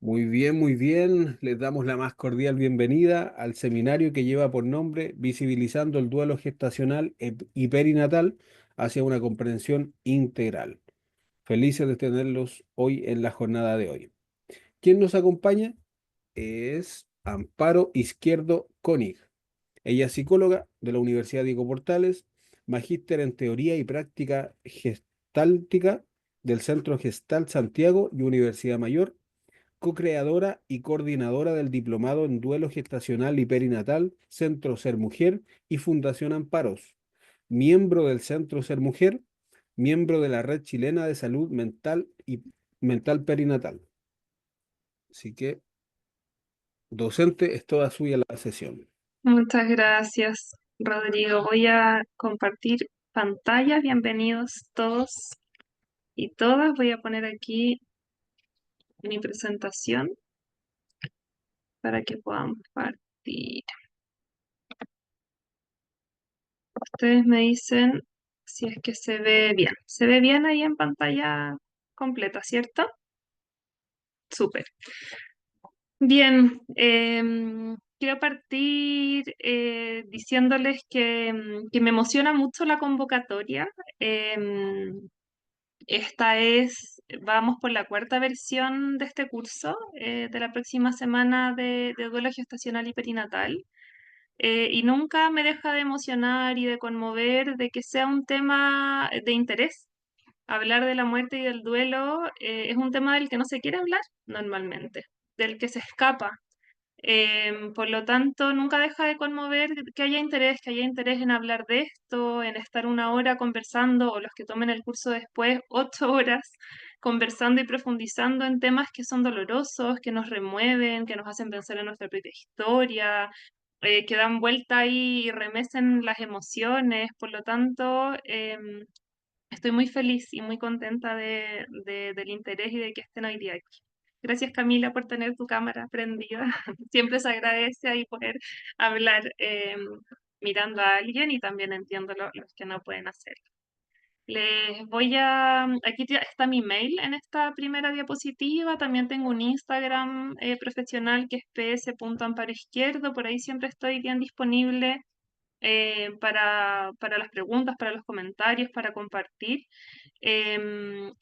Muy bien, muy bien. Les damos la más cordial bienvenida al seminario que lleva por nombre Visibilizando el duelo gestacional y perinatal hacia una comprensión integral. Felices de tenerlos hoy en la jornada de hoy. ¿Quién nos acompaña? Es Amparo Izquierdo Koenig. Ella es psicóloga de la Universidad Diego Portales, magíster en teoría y práctica gestáltica del Centro Gestal Santiago y Universidad Mayor, co-creadora y coordinadora del Diplomado en Duelo Gestacional y Perinatal, Centro Ser Mujer y Fundación Amparos, miembro del Centro Ser Mujer, miembro de la Red Chilena de Salud Mental y Mental Perinatal. Así que, docente, es toda suya la sesión. Muchas gracias, Rodrigo. Voy a compartir pantalla. Bienvenidos todos y todas. Voy a poner aquí mi presentación para que podamos partir. Ustedes me dicen si es que se ve bien. ¿Se ve bien ahí en pantalla completa, cierto? Súper. Bien, quiero partir diciéndoles que me emociona mucho la convocatoria. Em, Vamos por la cuarta versión de este curso, de la próxima semana de duelo gestacional y perinatal. Y nunca me deja de emocionar y de conmover de que sea un tema de interés. Hablar de la muerte y del duelo, es un tema del que no se quiere hablar normalmente, del que se escapa. Por lo tanto, nunca deja de conmover que haya interés en hablar de esto, en estar una hora conversando, o los que tomen el curso después, 8 horas conversando y profundizando en temas que son dolorosos, que nos remueven, que nos hacen pensar en nuestra propia historia, que dan vuelta ahí y remecen las emociones. Por lo tanto, estoy muy feliz y muy contenta del interés y de que estén hoy día aquí. Gracias, Camila, por tener tu cámara prendida. Siempre se agradece ahí poder hablar mirando a alguien, y también entiendo los que no pueden hacerlo. Aquí está mi mail en esta primera diapositiva. También tengo un Instagram profesional que es ps.amparoizquierdo. Por ahí siempre estoy bien disponible para las preguntas, para los comentarios, para compartir.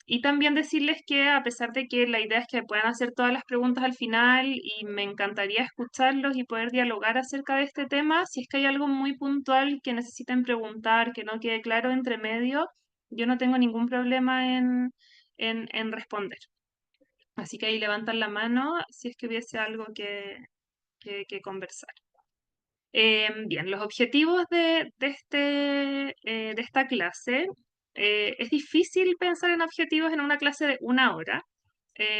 Y también decirles que, a pesar de que la idea es que puedan hacer todas las preguntas al final, y me encantaría escucharlos y poder dialogar acerca de este tema, si es que hay algo muy puntual que necesiten preguntar, que no quede claro entre medio, yo no tengo ningún problema en responder. Así que ahí levantan la mano si es que hubiese algo que conversar. Bien, los objetivos de esta clase. Es difícil pensar en objetivos en una clase de 1 hora,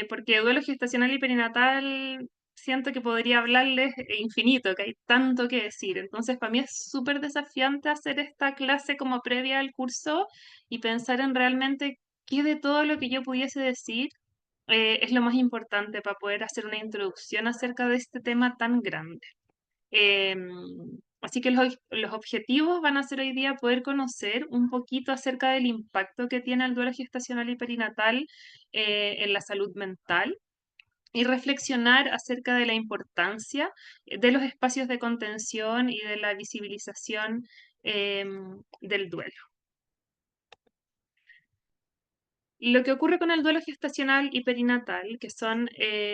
porque duelo gestacional y perinatal siento que podría hablarles infinito, que hay tanto que decir. Entonces, para mí es súper desafiante hacer esta clase como previa al curso y pensar en realmente qué de todo lo que yo pudiese decir es lo más importante para poder hacer una introducción acerca de este tema tan grande. Así que los objetivos van a ser hoy día poder conocer un poquito acerca del impacto que tiene el duelo gestacional y perinatal en la salud mental, y reflexionar acerca de la importancia de los espacios de contención y de la visibilización del duelo. Lo que ocurre con el duelo gestacional y perinatal, que son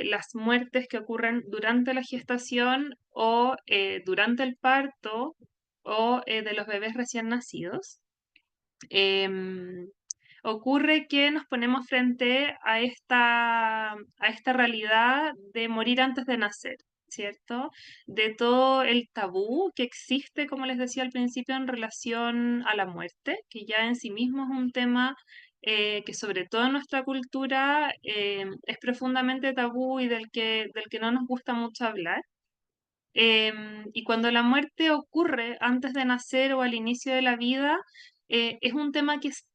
las muertes que ocurren durante la gestación o durante el parto o de los bebés recién nacidos. em, Ocurre que nos ponemos frente a esta realidad de morir antes de nacer, ¿cierto? De todo el tabú que existe, como les decía al principio, en relación a la muerte, que ya en sí mismo es un tema que, sobre todo en nuestra cultura, es profundamente tabú y del que no nos gusta mucho hablar. Y cuando la muerte ocurre antes de nacer o al inicio de la vida, es un tema que es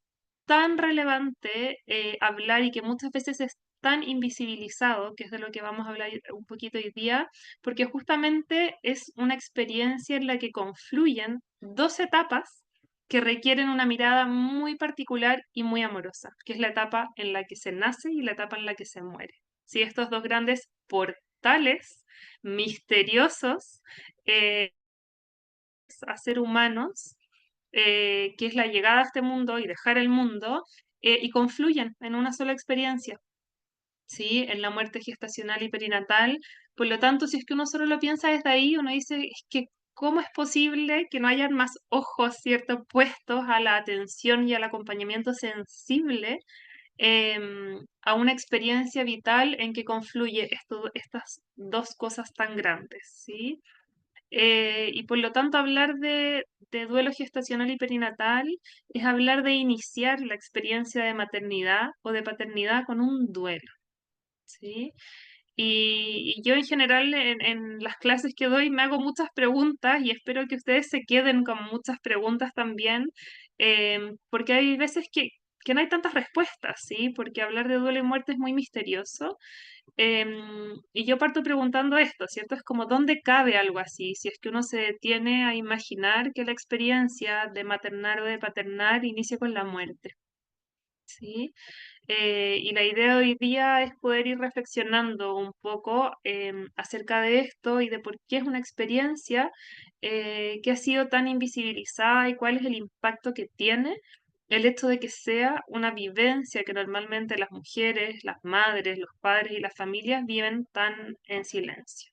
tan relevante hablar, y que muchas veces es tan invisibilizado, que es de lo que vamos a hablar un poquito hoy día, porque justamente es una experiencia en la que confluyen dos etapas que requieren una mirada muy particular y muy amorosa, que es la etapa en la que se nace y la etapa en la que se muere. ¿sí? Estos dos grandes portales misteriosos eh, a ser humanos, que es la llegada a este mundo y dejar el mundo, y confluyen en una sola experiencia, ¿sí? En la muerte gestacional y perinatal. Por lo tanto, si es que uno solo lo piensa desde ahí, uno dice, es que ¿cómo es posible que no hayan más ojos, ¿cierto?, puestos a la atención y al acompañamiento sensible a una experiencia vital en que confluye estas dos cosas tan grandes, ¿sí? Y por lo tanto, hablar de duelo gestacional y perinatal es hablar de iniciar la experiencia de maternidad o de paternidad con un duelo, ¿sí? Y yo en general en las clases que doy me hago muchas preguntas y espero que ustedes se queden con muchas preguntas también, porque hay veces que no hay tantas respuestas, ¿sí? Porque hablar de duelo y muerte es muy misterioso. Y yo parto preguntando esto, ¿cierto? Es como, ¿dónde cabe algo así? Si es que uno se detiene a imaginar que la experiencia de maternar o de paternar inicia con la muerte, ¿sí? Y la idea de hoy día es poder ir reflexionando un poco acerca de esto y de por qué es una experiencia que ha sido tan invisibilizada y cuál es el impacto que tiene el hecho de que sea una vivencia que normalmente las mujeres, las madres, los padres y las familias viven tan en silencio.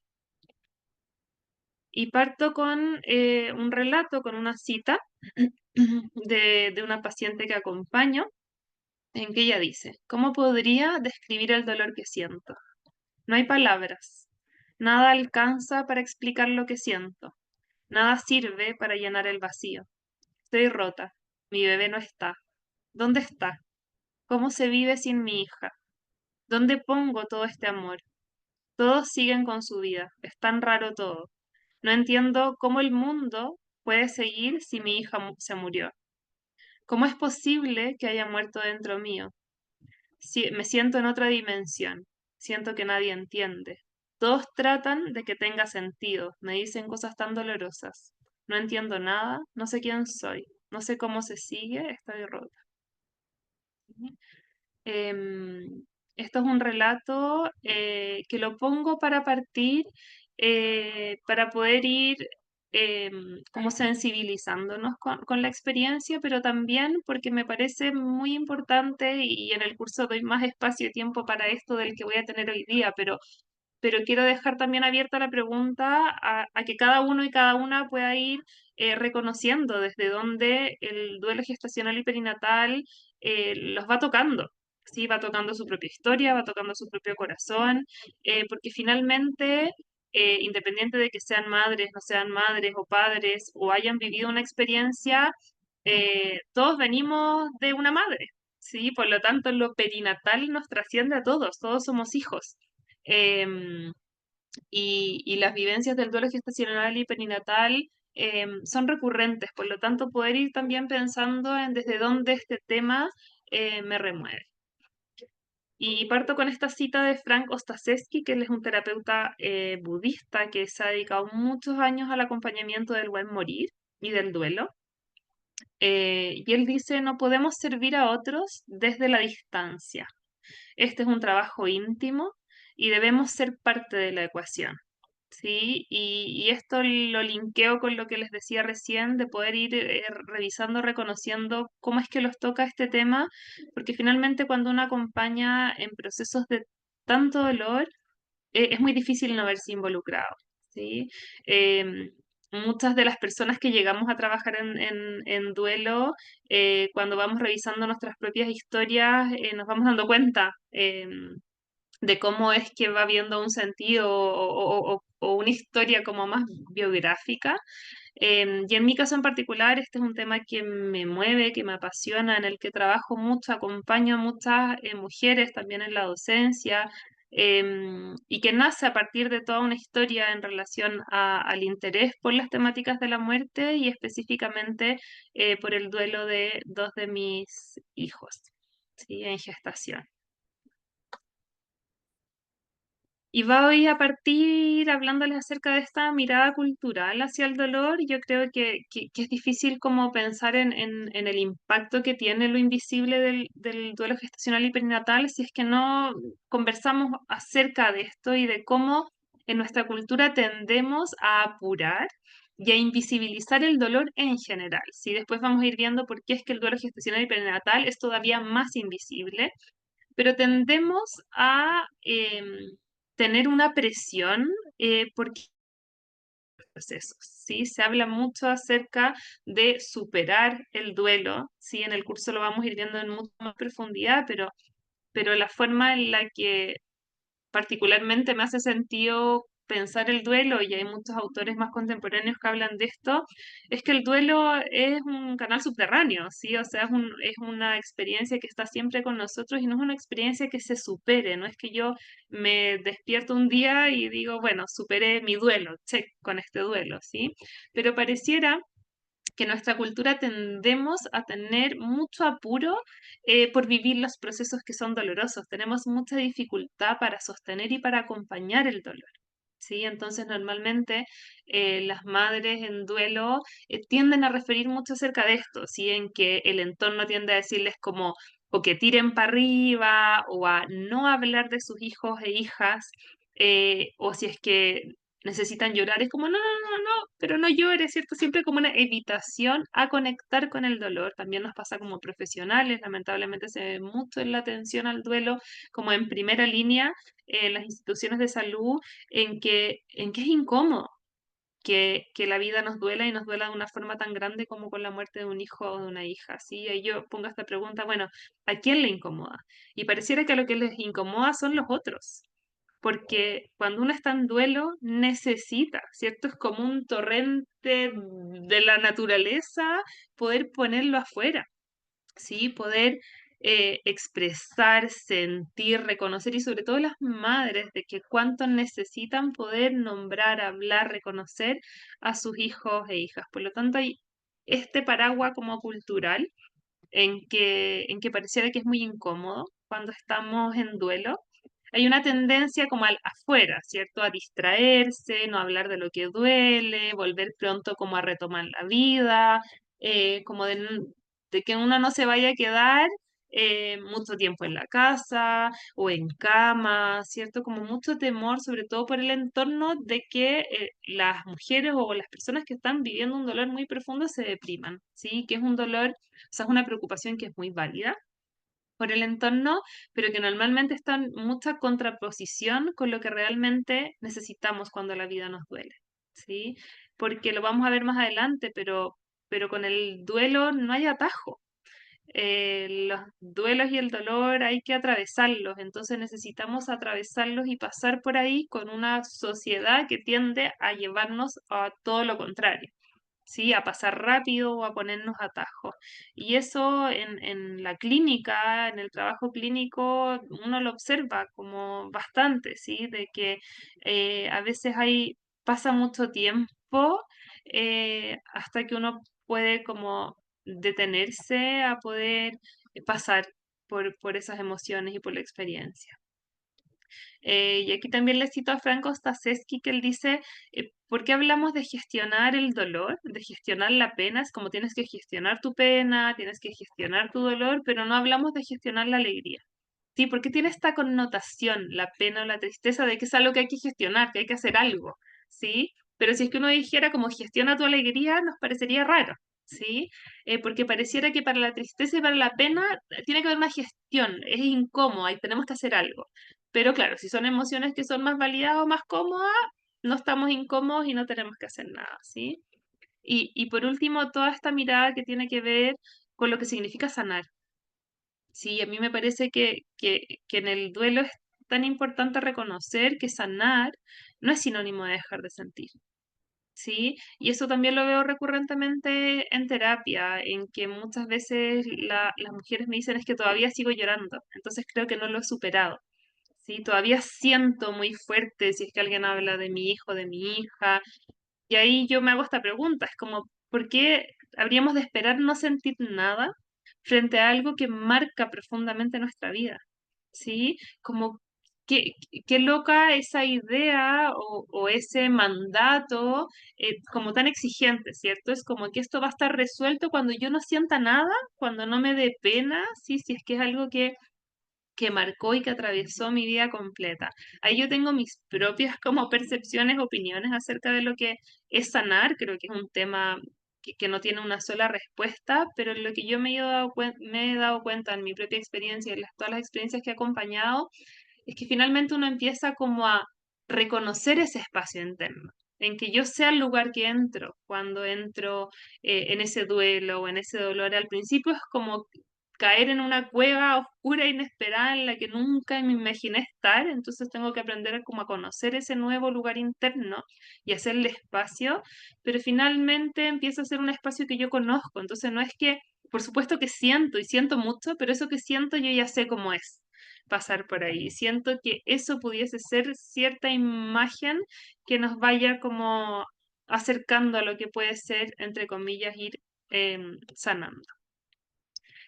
Y parto con un relato, con una cita de una paciente que acompaño en que ella dice, ¿cómo podría describir el dolor que siento? No hay palabras. Nada alcanza para explicar lo que siento. Nada sirve para llenar el vacío. Estoy rota. Mi bebé no está. ¿Dónde está? ¿Cómo se vive sin mi hija? ¿Dónde pongo todo este amor? Todos siguen con su vida. Es tan raro todo. No entiendo cómo el mundo puede seguir si mi hija se murió. ¿Cómo es posible que haya muerto dentro mío? Me siento en otra dimensión, siento que nadie entiende. Todos tratan de que tenga sentido, me dicen cosas tan dolorosas. No entiendo nada, no sé quién soy, no sé cómo se sigue, estoy rota. Em, Esto es un relato que lo pongo para partir, para poder ir como sensibilizándonos con la experiencia, pero también porque me parece muy importante y en el curso doy más espacio y tiempo para esto del que voy a tener hoy día, pero quiero dejar también abierta la pregunta a que cada uno y cada una pueda ir reconociendo desde dónde el duelo gestacional y perinatal los va tocando. Sí, va tocando su propia historia, va tocando su propio corazón, porque finalmente, independiente de que sean madres, no sean madres o padres, o hayan vivido una experiencia, todos venimos de una madre, ¿sí? Por lo tanto, lo perinatal nos trasciende a todos, todos somos hijos. Em, y las vivencias del duelo gestacional y perinatal son recurrentes, por lo tanto, poder ir también pensando en desde dónde este tema me remueve. Y parto con esta cita de Frank Ostaseski, que él es un terapeuta budista que se ha dedicado muchos años al acompañamiento del buen morir y del duelo. Y él dice, no podemos servir a otros desde la distancia. Este es un trabajo íntimo y debemos ser parte de la ecuación. ¿Sí? Y esto lo linkeo con lo que les decía recién, de poder ir revisando, reconociendo cómo es que los toca este tema, porque finalmente cuando uno acompaña en procesos de tanto dolor, es muy difícil no verse involucrado, ¿sí? Muchas de las personas que llegamos a trabajar en duelo, cuando vamos revisando nuestras propias historias, nos vamos dando cuenta de cómo es que va viendo un sentido o una historia como más biográfica. Y en mi caso en particular, este es un tema que me mueve, que me apasiona, en el que trabajo mucho, acompaño a muchas mujeres también en la docencia, y que nace a partir de toda una historia en relación al interés por las temáticas de la muerte y específicamente por el duelo de dos de mis hijos, ¿sí? En gestación. Y voy a partir hablándoles acerca de esta mirada cultural hacia el dolor. Yo creo que es difícil como pensar en el impacto que tiene lo invisible del duelo gestacional y perinatal si es que no conversamos acerca de esto y de cómo en nuestra cultura tendemos a apurar y a invisibilizar el dolor en general. ¿Sí? Después vamos a ir viendo por qué es que el duelo gestacional y perinatal es todavía más invisible, pero tendemos a tener una presión porque procesos, ¿sí? Se habla mucho acerca de superar el duelo, ¿sí? En el curso lo vamos a ir viendo en mucha más profundidad, pero la forma en la que particularmente me hace sentido pensar el duelo, y hay muchos autores más contemporáneos que hablan de esto, es que el duelo es un canal subterráneo, ¿sí? O sea, es una experiencia que está siempre con nosotros y no es una experiencia que se supere, no es que yo me despierto un día y digo, bueno, superé mi duelo, check con este duelo, ¿sí? Pero pareciera que en nuestra cultura tendemos a tener mucho apuro por vivir los procesos que son dolorosos. Tenemos mucha dificultad para sostener y para acompañar el dolor. ¿Sí? Entonces, normalmente las madres en duelo tienden a referir mucho acerca de esto, ¿sí? En que el entorno tiende a decirles como o que tiren para arriba o a no hablar de sus hijos e hijas, o si es que necesitan llorar, es como, no, no, no, no, pero no llores, ¿cierto? Siempre como una evitación a conectar con el dolor. También nos pasa como profesionales, lamentablemente se ve mucho en la atención al duelo, como en primera línea, en las instituciones de salud, en que es incómodo que la vida nos duela y nos duela de una forma tan grande como con la muerte de un hijo o de una hija. ¿Sí? Y yo pongo esta pregunta, bueno, ¿a quién le incomoda? Y pareciera que a lo que les incomoda son los otros, porque cuando uno está en duelo necesita, ¿cierto? Es como un torrente de la naturaleza poder ponerlo afuera, ¿sí? Poder expresar, sentir, reconocer y sobre todo las madres de que cuánto necesitan poder nombrar, hablar, reconocer a sus hijos e hijas. Por lo tanto, hay este paraguas como cultural en que pareciera que es muy incómodo cuando estamos en duelo. Hay una tendencia como al afuera, ¿cierto? A distraerse, no hablar de lo que duele, volver pronto como a retomar la vida, como de que uno no se vaya a quedar mucho tiempo en la casa o en cama, ¿cierto? Como mucho temor, sobre todo por el entorno, de que las mujeres o las personas que están viviendo un dolor muy profundo se depriman, ¿sí? Que es un dolor, o sea, es una preocupación que es muy válida por el entorno, pero que normalmente está en mucha contraposición con lo que realmente necesitamos cuando la vida nos duele, ¿sí? Porque lo vamos a ver más adelante, pero con el duelo no hay atajo. Los duelos y el dolor hay que atravesarlos, entonces necesitamos atravesarlos y pasar por ahí con una sociedad que tiende a llevarnos a todo lo contrario. ¿Sí? A pasar rápido o a ponernos atajos. Y eso en la clínica, en el trabajo clínico, uno lo observa como bastante, ¿sí? De que a veces pasa mucho tiempo hasta que uno puede como detenerse a poder pasar por esas emociones y por la experiencia. Y aquí también le cito a Franco Staseschi que él dice, ¿por qué hablamos de gestionar el dolor, de gestionar la pena? Es como tienes que gestionar tu pena, tienes que gestionar tu dolor, pero no hablamos de gestionar la alegría. Sí, porque tiene esta connotación, la pena o la tristeza, de que es algo que hay que gestionar, que hay que hacer algo, ¿sí? Pero si es que uno dijera como gestiona tu alegría, nos parecería raro, ¿sí? Porque pareciera que para la tristeza y para la pena tiene que haber una gestión, es incómodo y tenemos que hacer algo. Pero claro, si son emociones que son más validadas o más cómodas, no estamos incómodos y no tenemos que hacer nada, ¿sí? Y por último, toda esta mirada que tiene que ver con lo que significa sanar. Sí, a mí me parece que en el duelo es tan importante reconocer que sanar no es sinónimo de dejar de sentir. ¿Sí? Y eso también lo veo recurrentemente en terapia, en que muchas veces las mujeres me dicen es que todavía sigo llorando, entonces creo que no lo he superado. ¿Sí? Todavía siento muy fuerte si es que alguien habla de mi hijo, de mi hija, y ahí yo me hago esta pregunta, es como, ¿por qué habríamos de esperar no sentir nada frente a algo que marca profundamente nuestra vida? ¿Sí? Como, qué, qué loca esa idea o ese mandato como tan exigente, ¿cierto? Es como que esto va a estar resuelto cuando yo no sienta nada, cuando no me dé pena, sí, si es que es algo que marcó y que atravesó mi vida completa. Ahí yo tengo mis propias como percepciones, opiniones acerca de lo que es sanar, creo que es un tema que no tiene una sola respuesta, pero lo que yo me he dado cuenta en mi propia experiencia y en todas las experiencias que he acompañado, es que finalmente uno empieza como a reconocer ese espacio interno, en que yo sea el lugar que entro, cuando entro en ese duelo o en ese dolor. Al principio es como caer en una cueva oscura e inesperada en la que nunca me imaginé estar, entonces tengo que aprender como a conocer ese nuevo lugar interno y hacerle espacio, pero finalmente empieza a ser un espacio que yo conozco, entonces no es que, por supuesto que siento y siento mucho, pero eso que siento yo ya sé cómo es pasar por ahí. Siento que eso pudiese ser cierta imagen que nos vaya como acercando a lo que puede ser, entre comillas, ir sanando.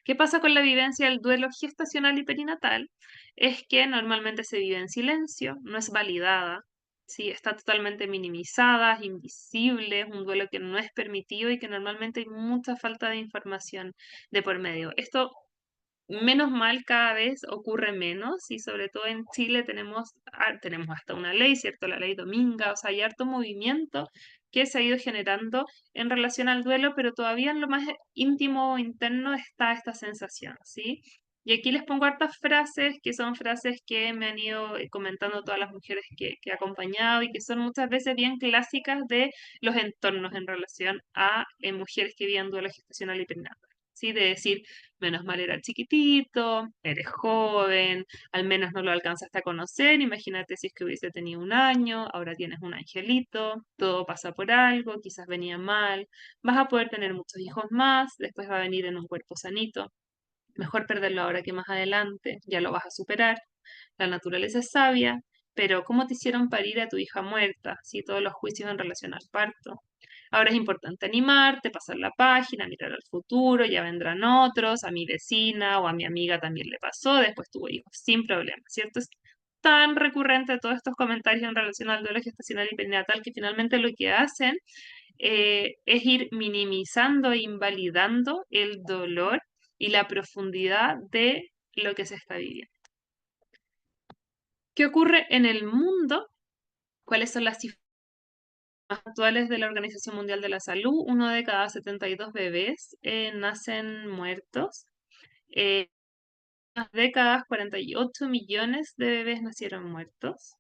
¿Qué pasa con la vivencia del duelo gestacional y perinatal? Es que normalmente se vive en silencio, no es validada, ¿sí? Está totalmente minimizada, es invisible, es un duelo que no es permitido y que normalmente hay mucha falta de información de por medio. Esto menos mal cada vez ocurre menos y sobre todo en Chile tenemos hasta una ley, ¿cierto? La ley Dominga, o sea, hay harto movimiento que se ha ido generando en relación al duelo, pero todavía en lo más íntimo o interno está esta sensación, ¿sí? Y aquí les pongo hartas frases, que son frases que me han ido comentando todas las mujeres que he acompañado y que son muchas veces bien clásicas de los entornos en relación a mujeres que viven duelo gestacional y perinatal. ¿Sí? De decir, menos mal era chiquitito, eres joven, al menos no lo alcanzaste a conocer, imagínate si es que hubiese tenido un año, ahora tienes un angelito, todo pasa por algo, quizás venía mal, vas a poder tener muchos hijos más, después va a venir en un cuerpo sanito, mejor perderlo ahora que más adelante, ya lo vas a superar, la naturaleza es sabia, pero ¿cómo te hicieron parir a tu hija muerta? ¿Sí? Todos los juicios en relación al parto. Ahora es importante animarte, pasar la página, mirar al futuro, ya vendrán otros, a mi vecina o a mi amiga también le pasó, después tuvo hijos sin problema, ¿cierto? Es tan recurrente todos estos comentarios en relación al duelo gestacional y perinatal que finalmente lo que hacen es ir minimizando e invalidando el dolor y la profundidad de lo que se está viviendo. ¿Qué ocurre en el mundo? ¿Cuáles son las cifras actuales de la Organización Mundial de la Salud? Uno de cada 72 bebés nacen muertos. En unas décadas, 48 millones de bebés nacieron muertos.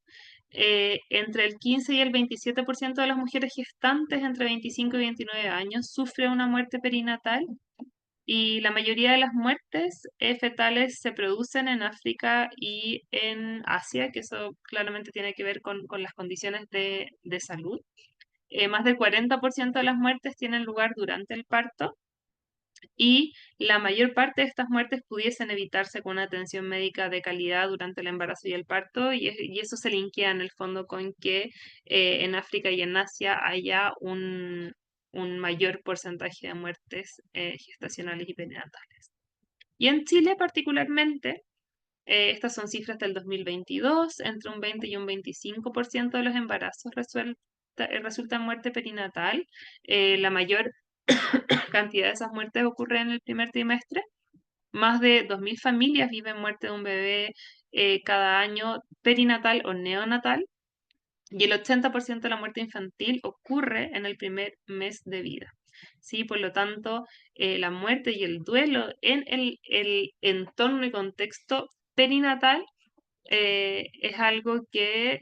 Entre el 15 y el 27% de las mujeres gestantes entre 25 y 29 años sufre una muerte perinatal y la mayoría de las muertes fetales se producen en África y en Asia, que eso claramente tiene que ver con las condiciones de salud. Más del 40% de las muertes tienen lugar durante el parto y la mayor parte de estas muertes pudiesen evitarse con una atención médica de calidad durante el embarazo y el parto y eso se linkea en el fondo con que en África y en Asia haya un mayor porcentaje de muertes gestacionales y perinatales. Y en Chile particularmente, estas son cifras del 2022, entre un 20 y un 25% de los embarazos resultan muerte perinatal. La mayor cantidad de esas muertes ocurre en el primer trimestre. Más de 2.000 familias viven muerte de un bebé cada año perinatal o neonatal y el 80% de la muerte infantil ocurre en el primer mes de vida. ¿Sí? Por lo tanto, la muerte y el duelo en el entorno y contexto perinatal es algo que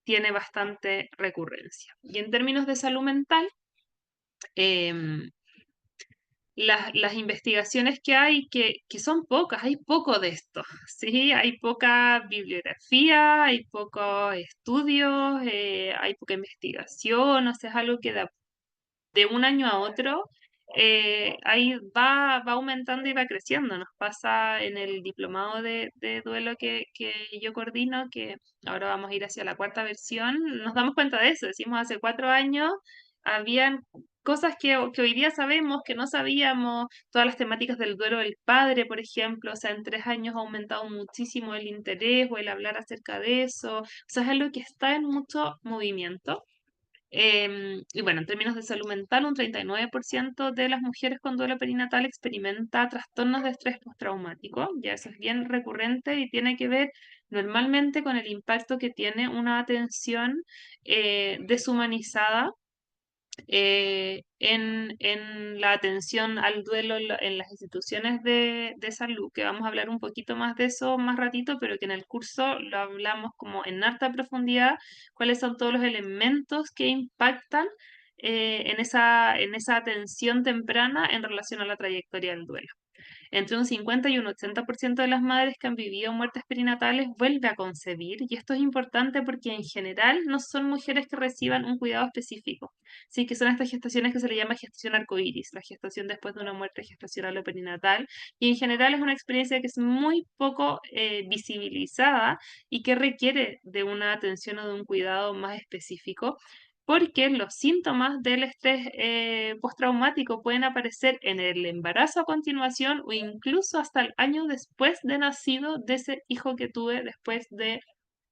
tiene bastante recurrencia. Y en términos de salud mental, em, las investigaciones que hay, que son pocas, hay poco de esto, ¿sí? Hay poca bibliografía, hay pocos estudios, hay poca investigación, o sea, es algo que de un año a otro ahí va aumentando y va creciendo. Nos pasa en el diplomado de duelo que yo coordino, que ahora vamos a ir hacia la cuarta versión, nos damos cuenta de eso, decimos hace 4 años habían cosas que hoy día sabemos, que no sabíamos, todas las temáticas del duelo del padre, por ejemplo, o sea, en 3 años ha aumentado muchísimo el interés o el hablar acerca de eso, o sea, es algo que está en mucho movimiento. Y bueno, en términos de salud mental, un 39% de las mujeres con duelo perinatal experimenta trastornos de estrés postraumático. Ya eso es bien recurrente y tiene que ver normalmente con el impacto que tiene una atención deshumanizada en la atención al duelo en las instituciones de salud, que vamos a hablar un poquito más de eso más ratito, pero que en el curso lo hablamos como en harta profundidad, cuáles son todos los elementos que impactan en esa atención temprana en relación a la trayectoria del duelo. Entre un 50 y un 80% de las madres que han vivido muertes perinatales vuelve a concebir, y esto es importante porque en general no son mujeres que reciban un cuidado específico, sí que son estas gestaciones que se le llama gestación arcoíris, la gestación después de una muerte gestacional o perinatal, y en general es una experiencia que es muy poco visibilizada y que requiere de una atención o de un cuidado más específico, porque los síntomas del estrés postraumático pueden aparecer en el embarazo a continuación o incluso hasta el año después de nacido de ese hijo que tuve después de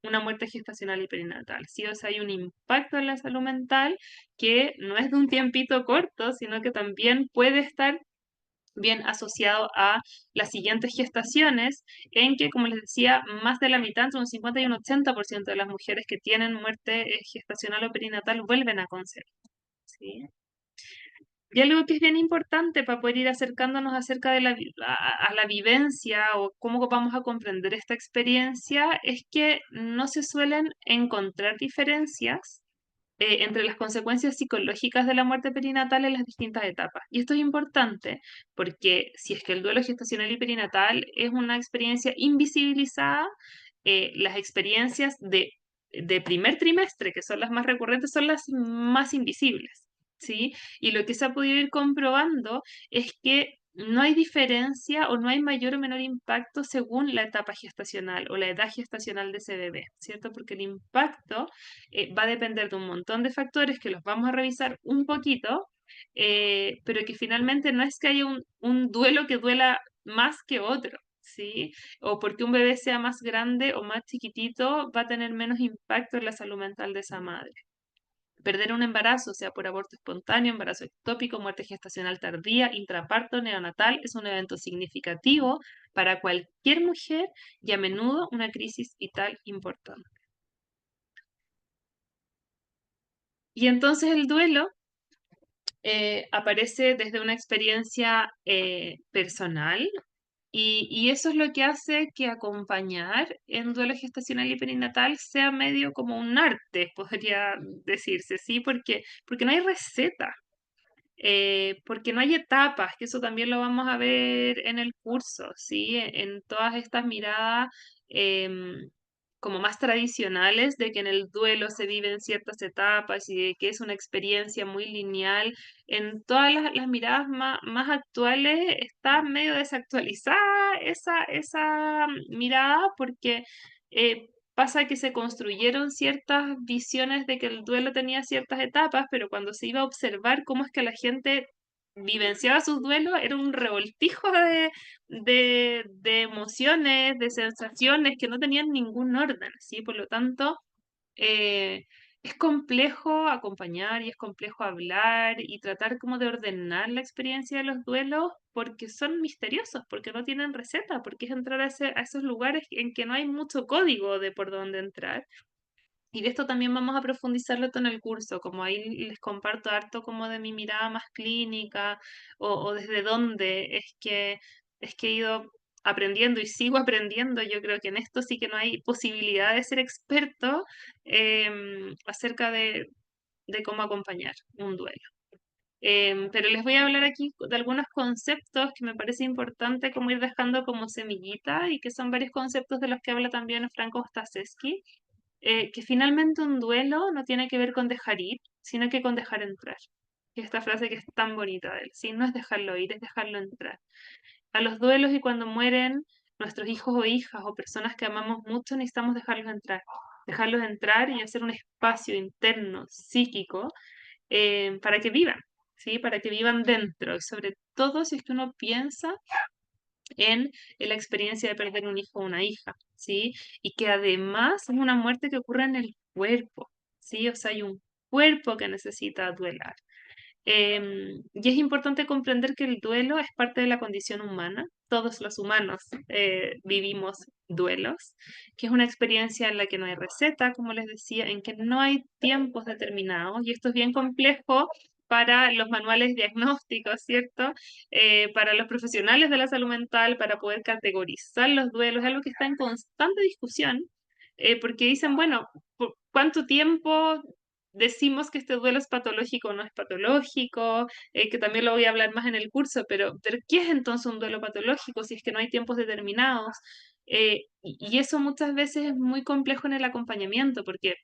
una muerte gestacional y perinatal. Sí, o sea, hay un impacto en la salud mental que no es de un tiempito corto, sino que también puede estar bien asociado a las siguientes gestaciones, en que, como les decía, más de la mitad, entre un 50 y un 80% de las mujeres que tienen muerte gestacional o perinatal vuelven a concebir. ¿Sí? Y algo que es bien importante para poder ir acercándonos acerca de a la vivencia o cómo vamos a comprender esta experiencia es que no se suelen encontrar diferencias entre las consecuencias psicológicas de la muerte perinatal en las distintas etapas. Y esto es importante porque si es que el duelo gestacional y perinatal es una experiencia invisibilizada, las experiencias de primer trimestre, que son las más recurrentes, son las más invisibles, ¿sí? Y lo que se ha podido ir comprobando es que no hay diferencia o no hay mayor o menor impacto según la etapa gestacional o la edad gestacional de ese bebé, ¿cierto? Porque el impacto va a depender de un montón de factores que los vamos a revisar un poquito, pero que finalmente no es que haya un duelo que duela más que otro, ¿sí? O porque un bebé sea más grande o más chiquitito va a tener menos impacto en la salud mental de esa madre. Perder un embarazo, sea por aborto espontáneo, embarazo ectópico, muerte gestacional tardía, intraparto, neonatal, es un evento significativo para cualquier mujer y a menudo una crisis vital importante. Y entonces el duelo aparece desde una experiencia personal y eso es lo que hace que acompañar en duelo gestacional y perinatal sea medio como un arte, podría decirse, ¿sí? Porque no hay receta, porque no hay etapas, que eso también lo vamos a ver en el curso, ¿sí? En todas estas miradas como más tradicionales de que en el duelo se viven ciertas etapas y de que es una experiencia muy lineal, en todas las miradas más actuales está medio desactualizada esa mirada porque pasa que se construyeron ciertas visiones de que el duelo tenía ciertas etapas, pero cuando se iba a observar cómo es que la gente vivenciaba sus duelos, era un revoltijo de emociones, de sensaciones que no tenían ningún orden, ¿sí? Por lo tanto, eh, es complejo acompañar y es complejo hablar y tratar como de ordenar la experiencia de los duelos porque son misteriosos, porque no tienen receta, porque es entrar a esos lugares en que no hay mucho código de por dónde entrar. Y de esto también vamos a profundizarlo todo en el curso, como ahí les comparto harto como de mi mirada más clínica o desde dónde es que he ido aprendiendo y sigo aprendiendo. Yo creo que en esto sí que no hay posibilidad de ser experto acerca de cómo acompañar un duelo. Pero les voy a hablar aquí de algunos conceptos que me parece importante como ir dejando como semillita y que son varios conceptos de los que habla también Franco Staszewski, que finalmente un duelo no tiene que ver con dejar ir, sino que con dejar entrar. Y esta frase que es tan bonita de él, ¿sí? No es dejarlo ir, es dejarlo entrar. A los duelos y cuando mueren nuestros hijos o hijas o personas que amamos mucho, necesitamos dejarlos entrar y hacer un espacio interno, psíquico, para que vivan, ¿sí? Para que vivan dentro, y sobre todo si es que uno piensa en la experiencia de perder un hijo o una hija, ¿sí? Y que además es una muerte que ocurre en el cuerpo, ¿sí? O sea, hay un cuerpo que necesita duelar. Y es importante comprender que el duelo es parte de la condición humana. Todos los humanos vivimos duelos, que es una experiencia en la que no hay receta, como les decía, en que no hay tiempos determinados. Y esto es bien complejo para los manuales diagnósticos, ¿cierto? Para los profesionales de la salud mental, para poder categorizar los duelos, es algo que está en constante discusión, porque dicen, bueno, ¿cuánto tiempo decimos que este duelo es patológico o no es patológico? Que también lo voy a hablar más en el curso, pero ¿qué es entonces un duelo patológico si es que no hay tiempos determinados? Y eso muchas veces es muy complejo en el acompañamiento, porque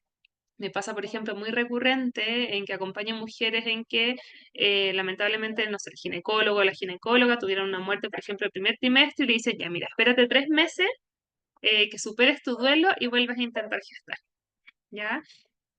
me pasa, por ejemplo, muy recurrente en que acompaño mujeres en que lamentablemente, no sé, el ginecólogo o la ginecóloga tuvieron una muerte, por ejemplo, el primer trimestre y le dicen, ya, mira, espérate 3 meses, que superes tu duelo y vuelves a intentar gestar, ¿ya?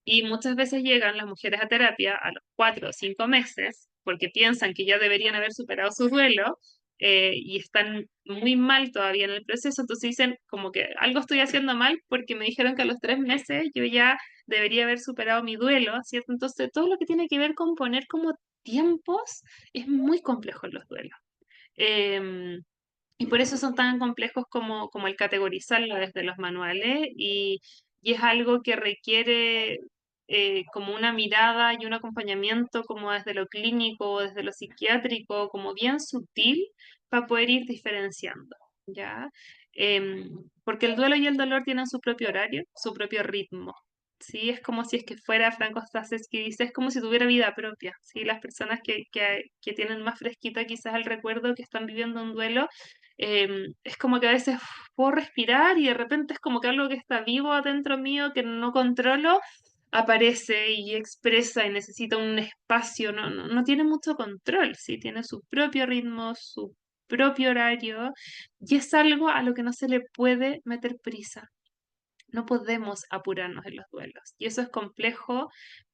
Y muchas veces llegan las mujeres a terapia a los 4 o 5 meses porque piensan que ya deberían haber superado su duelo, y están muy mal todavía en el proceso. Entonces dicen como que algo estoy haciendo mal porque me dijeron que a los 3 meses yo ya debería haber superado mi duelo, ¿cierto? Entonces todo lo que tiene que ver con poner como tiempos es muy complejo en los duelos. Em, y por eso son tan complejos como el categorizarlo desde los manuales, y es algo que requiere como una mirada y un acompañamiento como desde lo clínico o desde lo psiquiátrico, como bien sutil para poder ir diferenciando, ¿ya? Porque el duelo y el dolor tienen su propio horario, su propio ritmo. Sí, es como si es que fuera Franco Staces que dice, es como si tuviera vida propia, ¿sí? Las personas que tienen más fresquita quizás el recuerdo, que están viviendo un duelo, es como que a veces puedo respirar y de repente es como que algo que está vivo adentro mío que no controlo aparece y expresa y necesita un espacio, no tiene mucho control, ¿sí? Tiene su propio ritmo, su propio horario, y es algo a lo que no se le puede meter prisa. No podemos apurarnos en los duelos. Y eso es complejo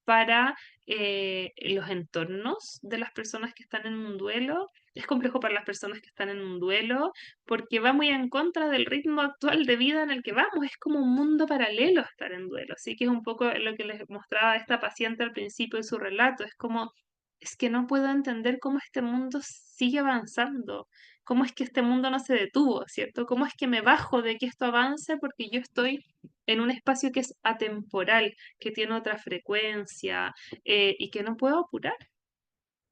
para los entornos de las personas que están en un duelo. Es complejo para las personas que están en un duelo porque va muy en contra del ritmo actual de vida en el que vamos. Es como un mundo paralelo estar en duelo. Así que es un poco lo que les mostraba esta paciente al principio de su relato. Es como, es que no puedo entender cómo este mundo sigue avanzando. ¿Cómo es que este mundo no se detuvo, cierto? ¿Cómo es que me bajo de que esto avance porque yo estoy en un espacio que es atemporal, que tiene otra frecuencia, y que no puedo apurar,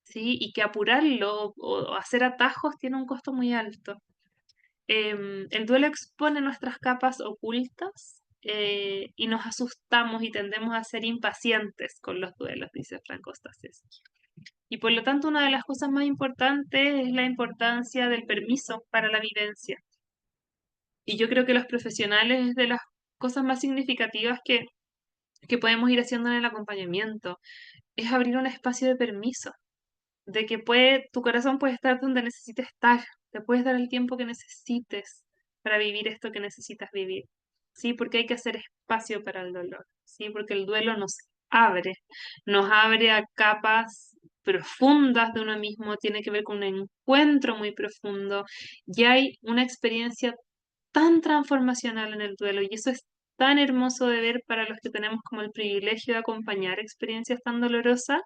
¿sí? Y que apurarlo o hacer atajos tiene un costo muy alto. El duelo expone nuestras capas ocultas, y nos asustamos y tendemos a ser impacientes con los duelos, dice Franco Staseschi. Y por lo tanto, una de las cosas más importantes es la importancia del permiso para la vivencia. Y yo creo que los profesionales es de las cosas más significativas que podemos ir haciendo en el acompañamiento, es abrir un espacio de permiso, de que tu corazón puede estar donde necesite estar, te puedes dar el tiempo que necesites para vivir esto que necesitas vivir, ¿sí? Porque hay que hacer espacio para el dolor, ¿sí? Porque el duelo nos abre a capas profundas de uno mismo, tiene que ver con un encuentro muy profundo, y hay una experiencia tan transformacional en el duelo, y eso es tan hermoso de ver para los que tenemos como el privilegio de acompañar experiencias tan dolorosas,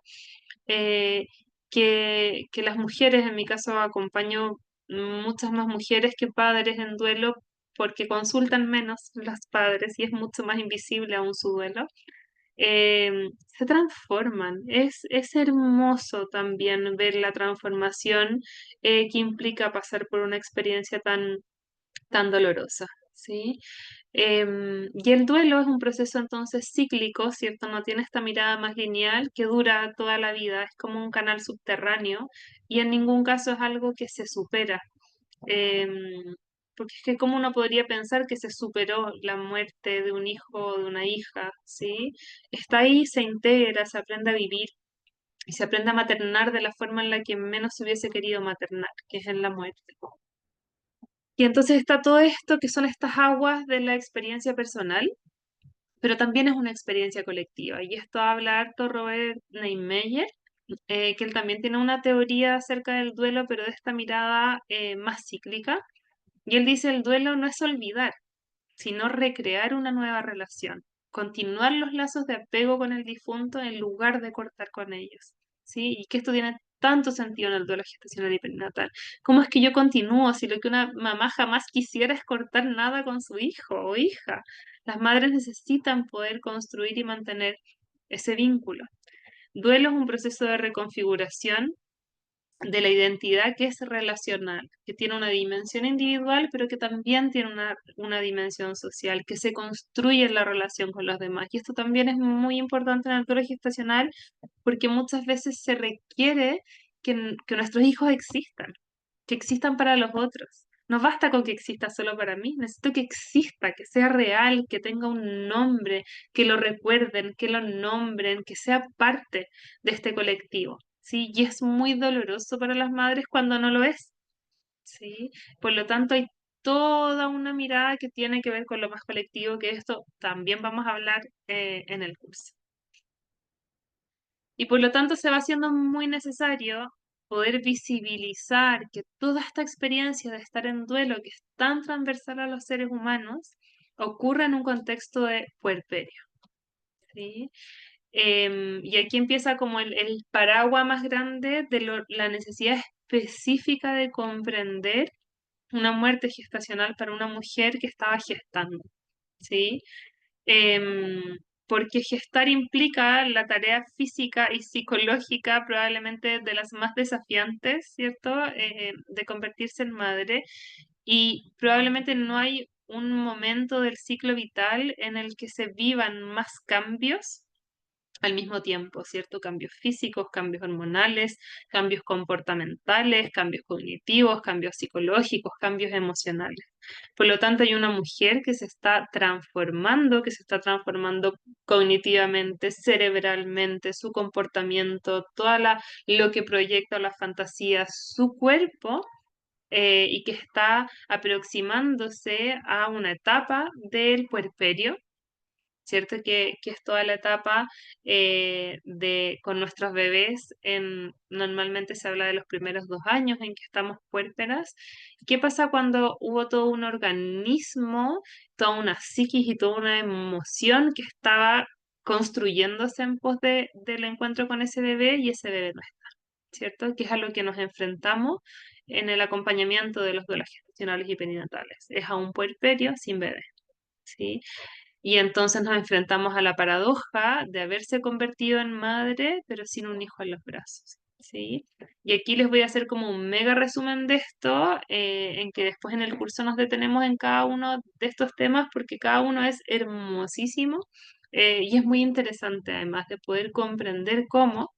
eh, que las mujeres, en mi caso acompaño muchas más mujeres que padres en duelo porque consultan menos los padres y es mucho más invisible aún su duelo. Se transforman. Es hermoso también ver la transformación que implica pasar por una experiencia tan dolorosa, ¿sí? Y el duelo es un proceso entonces cíclico, ¿cierto? No tiene esta mirada más lineal que dura toda la vida, es como un canal subterráneo y en ningún caso es algo que se supera. Em, Porque es que cómo uno podría pensar que se superó la muerte de un hijo o de una hija, ¿sí? Está ahí, se integra, se aprende a vivir y se aprende a maternar de la forma en la que menos se hubiese querido maternar, que es en la muerte. Y entonces está todo esto que son estas aguas de la experiencia personal, pero también es una experiencia colectiva. Y esto habla harto Robert Neymeyer, que él también tiene una teoría acerca del duelo, pero de esta mirada más cíclica. Y él dice, el duelo no es olvidar, sino recrear una nueva relación, continuar los lazos de apego con el difunto en lugar de cortar con ellos, ¿sí? Y que esto tiene tanto sentido en el duelo gestacional y perinatal. ¿Cómo es que yo continúo si lo que una mamá jamás quisiera es cortar nada con su hijo o hija? Las madres necesitan poder construir y mantener ese vínculo. Duelo es un proceso de reconfiguración de la identidad que es relacional, que tiene una dimensión individual, pero que también tiene una dimensión social, que se construye en la relación con los demás. Y esto también es muy importante en el duelo gestacional porque muchas veces se requiere que nuestros hijos existan, que existan para los otros. No basta con que exista solo para mí, necesito que exista, que sea real, que tenga un nombre, que lo recuerden, que lo nombren, que sea parte de este colectivo, ¿sí? Y es muy doloroso para las madres cuando no lo es, ¿sí? Por lo tanto, hay toda una mirada que tiene que ver con lo más colectivo, que esto también vamos a hablar en el curso. Y por lo tanto se va haciendo muy necesario poder visibilizar que toda esta experiencia de estar en duelo, que es tan transversal a los seres humanos, ocurre en un contexto de puerperio, ¿sí? Y aquí empieza como el paraguas más grande de la necesidad específica de comprender una muerte gestacional para una mujer que estaba gestando, ¿sí? em, Porque gestar implica la tarea física y psicológica probablemente de las más desafiantes, ¿cierto? De convertirse en madre y probablemente no hay un momento del ciclo vital en el que se vivan más cambios al mismo tiempo, ¿cierto? Cambios físicos, cambios hormonales, cambios comportamentales, cambios cognitivos, cambios psicológicos, cambios emocionales. Por lo tanto, hay una mujer que se está transformando cognitivamente, cerebralmente, su comportamiento, lo que proyecta la fantasía, su cuerpo, y que está aproximándose a una etapa del puerperio, ¿cierto? Que es toda la etapa con nuestros bebés. Normalmente se habla de los primeros 2 años en que estamos puérperas. ¿Qué pasa cuando hubo todo un organismo, toda una psiquis y toda una emoción que estaba construyéndose en pos del encuentro con ese bebé y ese bebé no está, ¿cierto? Que es a lo que nos enfrentamos en el acompañamiento de los duelos gestacionales y perinatales. Es a un puerperio sin bebé, ¿sí? Y entonces nos enfrentamos a la paradoja de haberse convertido en madre, pero sin un hijo en los brazos, ¿sí? Y aquí les voy a hacer como un mega resumen de esto, en que después en el curso nos detenemos en cada uno de estos temas, porque cada uno es hermosísimo, y es muy interesante además de poder comprender cómo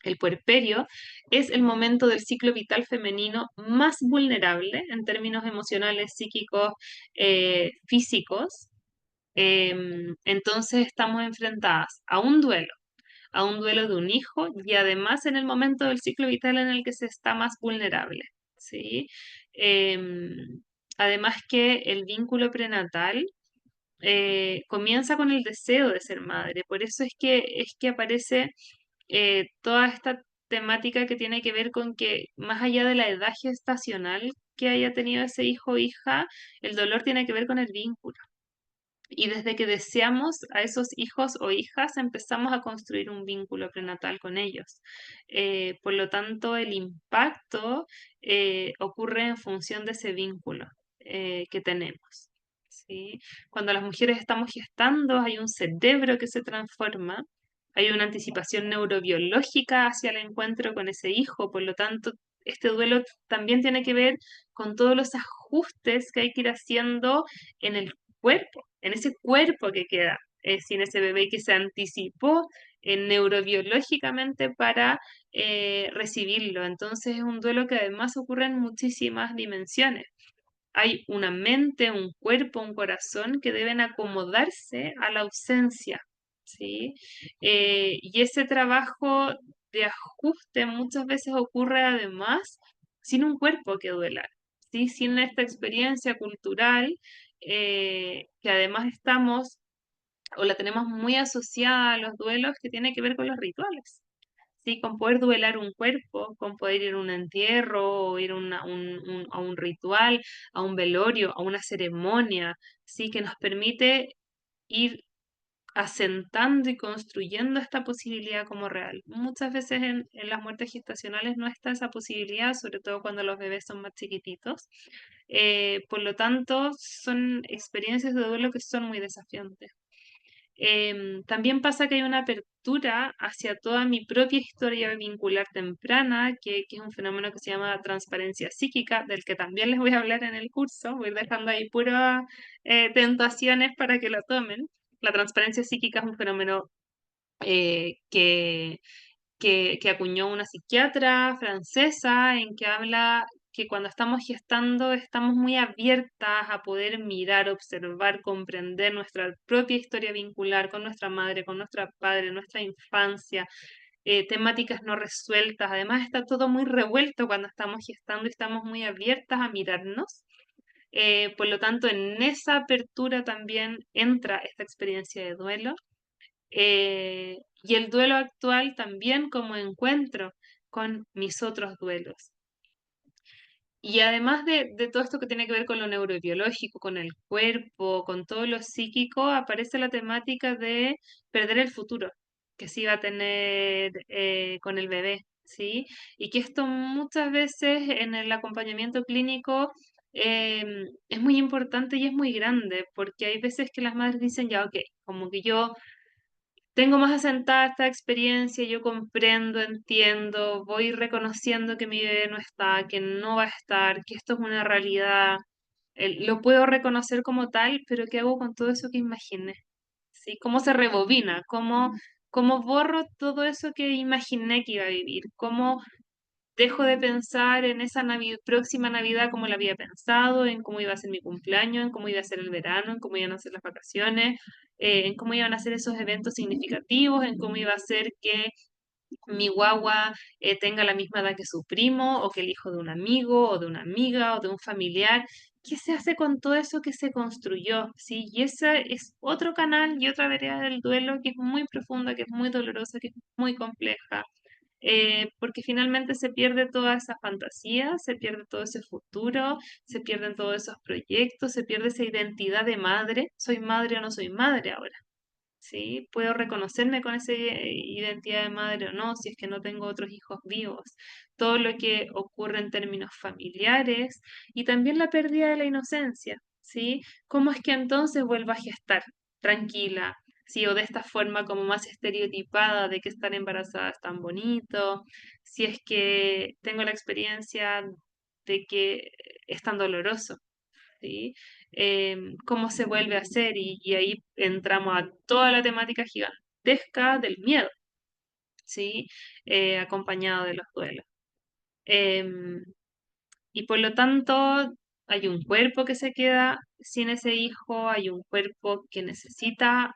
el puerperio es el momento del ciclo vital femenino más vulnerable en términos emocionales, psíquicos, físicos. Entonces estamos enfrentadas a un duelo de un hijo y además en el momento del ciclo vital en el que se está más vulnerable, ¿sí? Em, Además que el vínculo prenatal comienza con el deseo de ser madre, por eso es que aparece toda esta temática que tiene que ver con que más allá de la edad gestacional que haya tenido ese hijo o hija, el dolor tiene que ver con el vínculo. Y desde que deseamos a esos hijos o hijas, empezamos a construir un vínculo prenatal con ellos. Por lo tanto, el impacto ocurre en función de ese vínculo que tenemos. ¿Sí? Cuando las mujeres estamos gestando, hay un cerebro que se transforma, hay una anticipación neurobiológica hacia el encuentro con ese hijo. Por lo tanto, este duelo también tiene que ver con todos los ajustes que hay que ir haciendo en el cuerpo, en ese cuerpo que queda sin ese bebé que se anticipó neurobiológicamente para recibirlo. Entonces es un duelo que además ocurre en muchísimas dimensiones. Hay una mente, un cuerpo, un corazón que deben acomodarse a la ausencia, ¿sí? Y ese trabajo de ajuste muchas veces ocurre además sin un cuerpo que duela, ¿sí? Sin esta experiencia cultural que además estamos o la tenemos muy asociada a los duelos que tiene que ver con los rituales. Sí, con poder duelar un cuerpo, con poder ir a un entierro, o ir a, a un ritual, a un velorio, a una ceremonia, sí, que nos permite ir asentando y construyendo esta posibilidad como real. Muchas veces en las muertes gestacionales no está esa posibilidad, sobre todo cuando los bebés son más chiquititos. Por lo tanto, son experiencias de duelo que son muy desafiantes. También pasa que hay una apertura hacia toda mi propia historia vincular temprana, que es un fenómeno que se llama transparencia psíquica, del que también les voy a hablar en el curso. Voy dejando ahí puras tentaciones para que lo tomen. La transparencia psíquica es un fenómeno eh, que que acuñó una psiquiatra francesa en que habla que cuando estamos gestando estamos muy abiertas a poder mirar, observar, comprender nuestra propia historia vincular con nuestra madre, con nuestra padre, nuestra infancia, temáticas no resueltas. Además está todo muy revuelto cuando estamos gestando y estamos muy abiertas a mirarnos. Por lo tanto, en esa apertura también entra esta experiencia de duelo y el duelo actual también como encuentro con mis otros duelos. Y además de todo esto que tiene que ver con lo neurobiológico, con el cuerpo, con todo lo psíquico, aparece la temática de perder el futuro que se iba a tener con el bebé, ¿sí? Y que esto muchas veces en el acompañamiento clínico es muy importante y es muy grande, porque hay veces que las madres dicen, ya, ok, como que yo tengo más asentada esta experiencia, yo comprendo, entiendo, voy reconociendo que mi bebé no está, que no va a estar, que esto es una realidad. Lo puedo reconocer como tal, pero ¿qué hago con todo eso que imaginé? ¿Sí? ¿Cómo se rebobina? ¿Cómo borro todo eso que imaginé que iba a vivir? ¿Cómo dejo de pensar en esa próxima Navidad como la había pensado, en cómo iba a ser mi cumpleaños, en cómo iba a ser el verano, en cómo iban a ser las vacaciones, en cómo iban a ser esos eventos significativos, en cómo iba a ser que mi guagua tenga la misma edad que su primo, o que el hijo de un amigo, o de una amiga, o de un familiar? ¿Qué se hace con todo eso que se construyó? ¿Sí? Y ese es otro canal y otra vereda del duelo que es muy profunda, que es muy dolorosa, que es muy compleja, porque finalmente se pierde toda esa fantasía, se pierde todo ese futuro, se pierden todos esos proyectos, se pierde esa identidad de madre. ¿Soy madre o no soy madre ahora? ¿Sí? ¿Puedo reconocerme con esa identidad de madre o no, si es que no tengo otros hijos vivos? Todo lo que ocurre en términos familiares y también la pérdida de la inocencia, ¿sí? ¿Cómo es que entonces vuelvo a gestar tranquila? Sí, o de esta forma como más estereotipada de que estar embarazada es tan bonito, si es que tengo la experiencia de que es tan doloroso, ¿sí? Cómo se vuelve a hacer y ahí entramos a toda la temática gigantesca del miedo, ¿sí? Acompañado de los duelos. Em, y por lo tanto, hay un cuerpo que se queda sin ese hijo, hay un cuerpo que necesita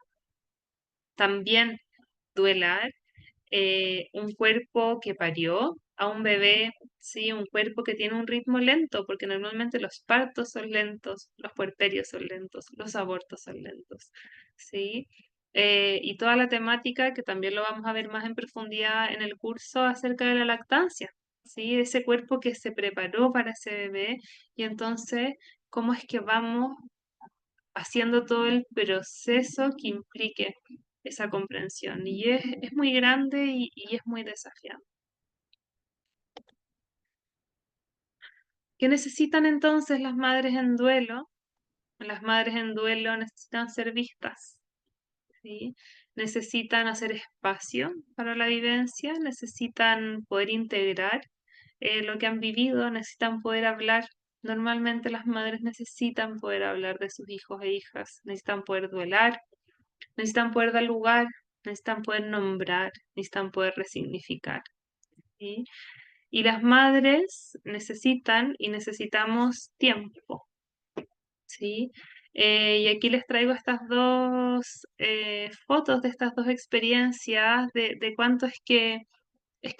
también duelar, un cuerpo que parió a un bebé, sí, un cuerpo que tiene un ritmo lento, porque normalmente los partos son lentos, los puerperios son lentos, los abortos son lentos, sí. Y toda la temática, que también lo vamos a ver más en profundidad en el curso acerca de la lactancia, sí, ese cuerpo que se preparó para ese bebé y entonces, ¿cómo es que vamos haciendo todo el proceso que implique esa comprensión? Y es muy grande y es muy desafiante. ¿Qué necesitan entonces las madres en duelo? Las madres en duelo necesitan ser vistas, ¿sí? Necesitan hacer espacio para la vivencia, necesitan poder integrar lo que han vivido, necesitan poder hablar. Normalmente las madres necesitan poder hablar de sus hijos e hijas, necesitan poder duelar, necesitan poder dar lugar, necesitan poder nombrar, necesitan poder resignificar, ¿sí? Y las madres necesitan y necesitamos tiempo, ¿sí? Y aquí les traigo estas dos fotos de estas dos experiencias de cuánto es que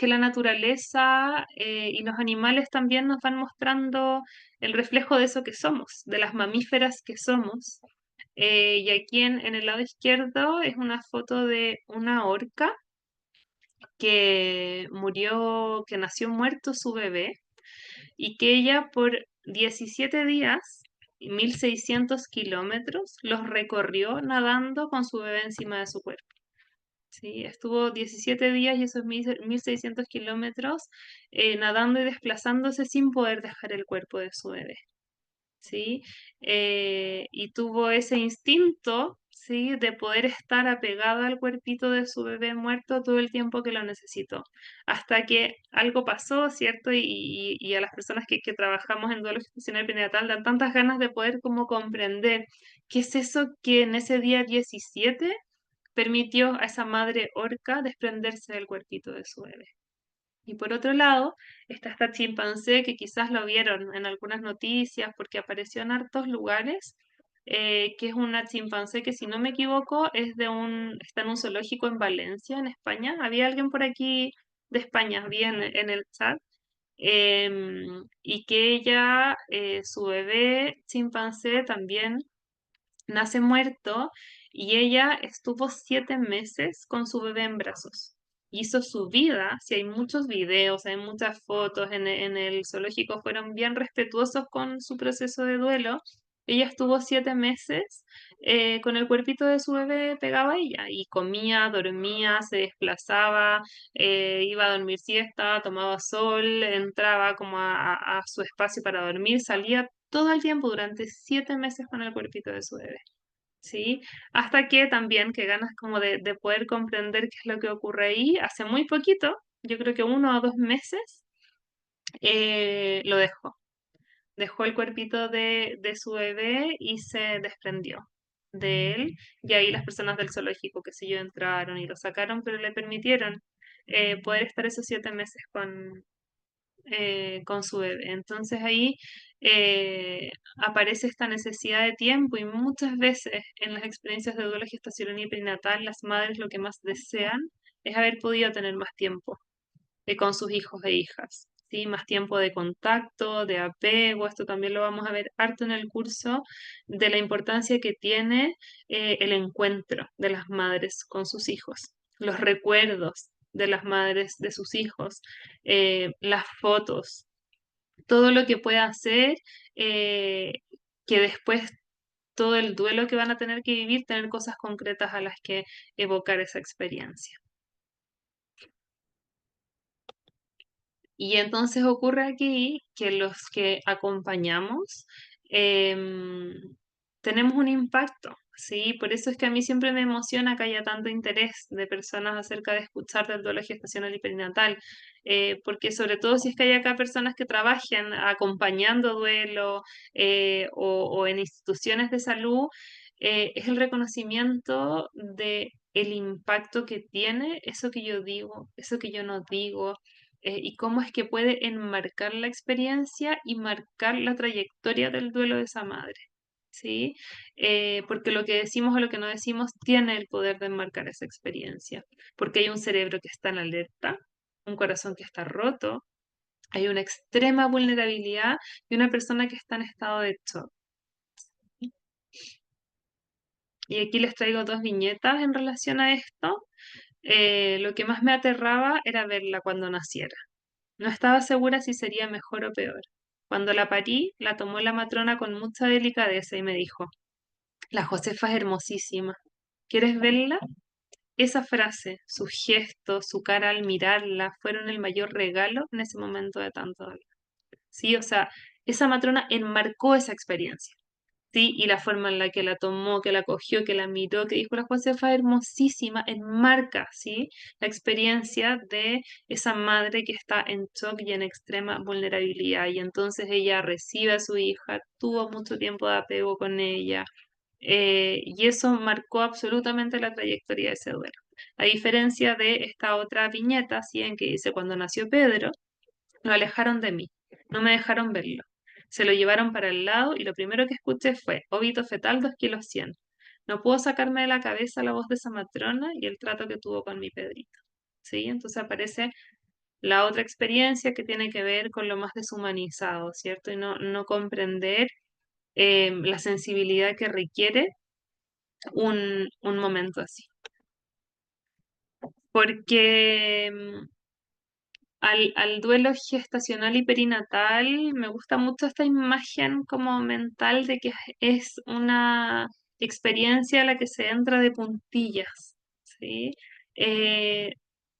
la naturaleza y los animales también nos van mostrando el reflejo de eso que somos, de las mamíferas que somos, Y aquí en el lado izquierdo es una foto de una orca que murió, que nació muerto su bebé y que ella por 17 días y 1.600 kilómetros los recorrió nadando con su bebé encima de su cuerpo. Sí, estuvo 17 días y esos 1.600 kilómetros nadando y desplazándose sin poder dejar el cuerpo de su bebé. ¿Sí? Y tuvo ese instinto, ¿sí? De poder estar apegada al cuerpito de su bebé muerto todo el tiempo que lo necesitó, hasta que algo pasó, ¿cierto? Y a las personas que trabajamos en duelo gestacional perinatal dan tantas ganas de poder como comprender qué es eso que en ese día 17 permitió a esa madre orca desprenderse del cuerpito de su bebé. Y por otro lado, está esta chimpancé que quizás lo vieron en algunas noticias porque apareció en hartos lugares, que es una chimpancé que si no me equivoco está en un zoológico en Valencia, en España. Había alguien por aquí de España, vi en el chat, y que ella, su bebé chimpancé también nace muerto y ella estuvo 7 meses con su bebé en brazos. Hizo su vida, si hay muchos videos, hay muchas fotos en el zoológico, fueron bien respetuosos con su proceso de duelo. Ella estuvo 7 meses con el cuerpito de su bebé pegado a ella y comía, dormía, se desplazaba, iba a dormir siesta, tomaba sol, entraba como a su espacio para dormir, salía todo el tiempo durante 7 meses con el cuerpito de su bebé. ¿Sí? Hasta que también, que ganas como de poder comprender qué es lo que ocurre ahí, hace muy poquito, yo creo que 1 o 2 meses, lo dejó. Dejó el cuerpito de su bebé y se desprendió de él. Y ahí las personas del zoológico, que sé yo, entraron y lo sacaron, pero le permitieron poder estar esos 7 meses con su bebé. Entonces ahí aparece esta necesidad de tiempo y muchas veces en las experiencias de duelo gestacional y perinatal las madres lo que más desean es haber podido tener más tiempo con sus hijos e hijas. ¿Sí? Más tiempo de contacto, de apego, esto también lo vamos a ver harto en el curso, de la importancia que tiene el encuentro de las madres con sus hijos, los recuerdos de las madres de sus hijos, las fotos, todo lo que pueda hacer eh, que después todo el duelo que van a tener que vivir, tener cosas concretas a las que evocar esa experiencia. Y entonces ocurre aquí que los que acompañamos em, tenemos un impacto, ¿sí? Por eso es que a mí siempre me emociona que haya tanto interés de personas acerca de escuchar del duelo gestacional y perinatal, porque sobre todo si es que hay acá personas que trabajen acompañando duelo o en instituciones de salud, es el reconocimiento de el impacto que tiene eso que yo digo, eso que yo no digo, y cómo es que puede enmarcar la experiencia y marcar la trayectoria del duelo de esa madre, ¿sí? Porque lo que decimos o lo que no decimos tiene el poder de enmarcar esa experiencia, porque hay un cerebro que está en alerta, un corazón que está roto, hay una extrema vulnerabilidad y una persona que está en estado de shock. Y aquí les traigo dos viñetas en relación a esto. Lo que más me aterraba era verla cuando naciera. No estaba segura si sería mejor o peor. Cuando la parí, la tomó la matrona con mucha delicadeza y me dijo, la Josefa es hermosísima. ¿Quieres verla? Esa frase, su gesto, su cara al mirarla, fueron el mayor regalo en ese momento de tanto dolor. Sí, o sea, esa matrona enmarcó esa experiencia. Sí, y la forma en la que la tomó, que la cogió, que la miró, que dijo la Josefa hermosísima, enmarca, ¿sí? La experiencia de esa madre que está en shock y en extrema vulnerabilidad. Y entonces ella recibe a su hija, tuvo mucho tiempo de apego con ella, y eso marcó absolutamente la trayectoria de ese duelo. A diferencia de esta otra viñeta, ¿sí? En que dice, cuando nació Pedro, lo alejaron de mí, no me dejaron verlo. Se lo llevaron para el lado y lo primero que escuché fue óbito fetal 2,1 kilos. No puedo sacarme de la cabeza la voz de esa matrona y el trato que tuvo con mi Pedrito. ¿Sí? Entonces aparece la otra experiencia que tiene que ver con lo más deshumanizado, ¿cierto? Y no comprender la sensibilidad que requiere un momento así. Porque al duelo gestacional y perinatal me gusta mucho esta imagen como mental de que es una experiencia a la que se entra de puntillas, ¿sí? Eh,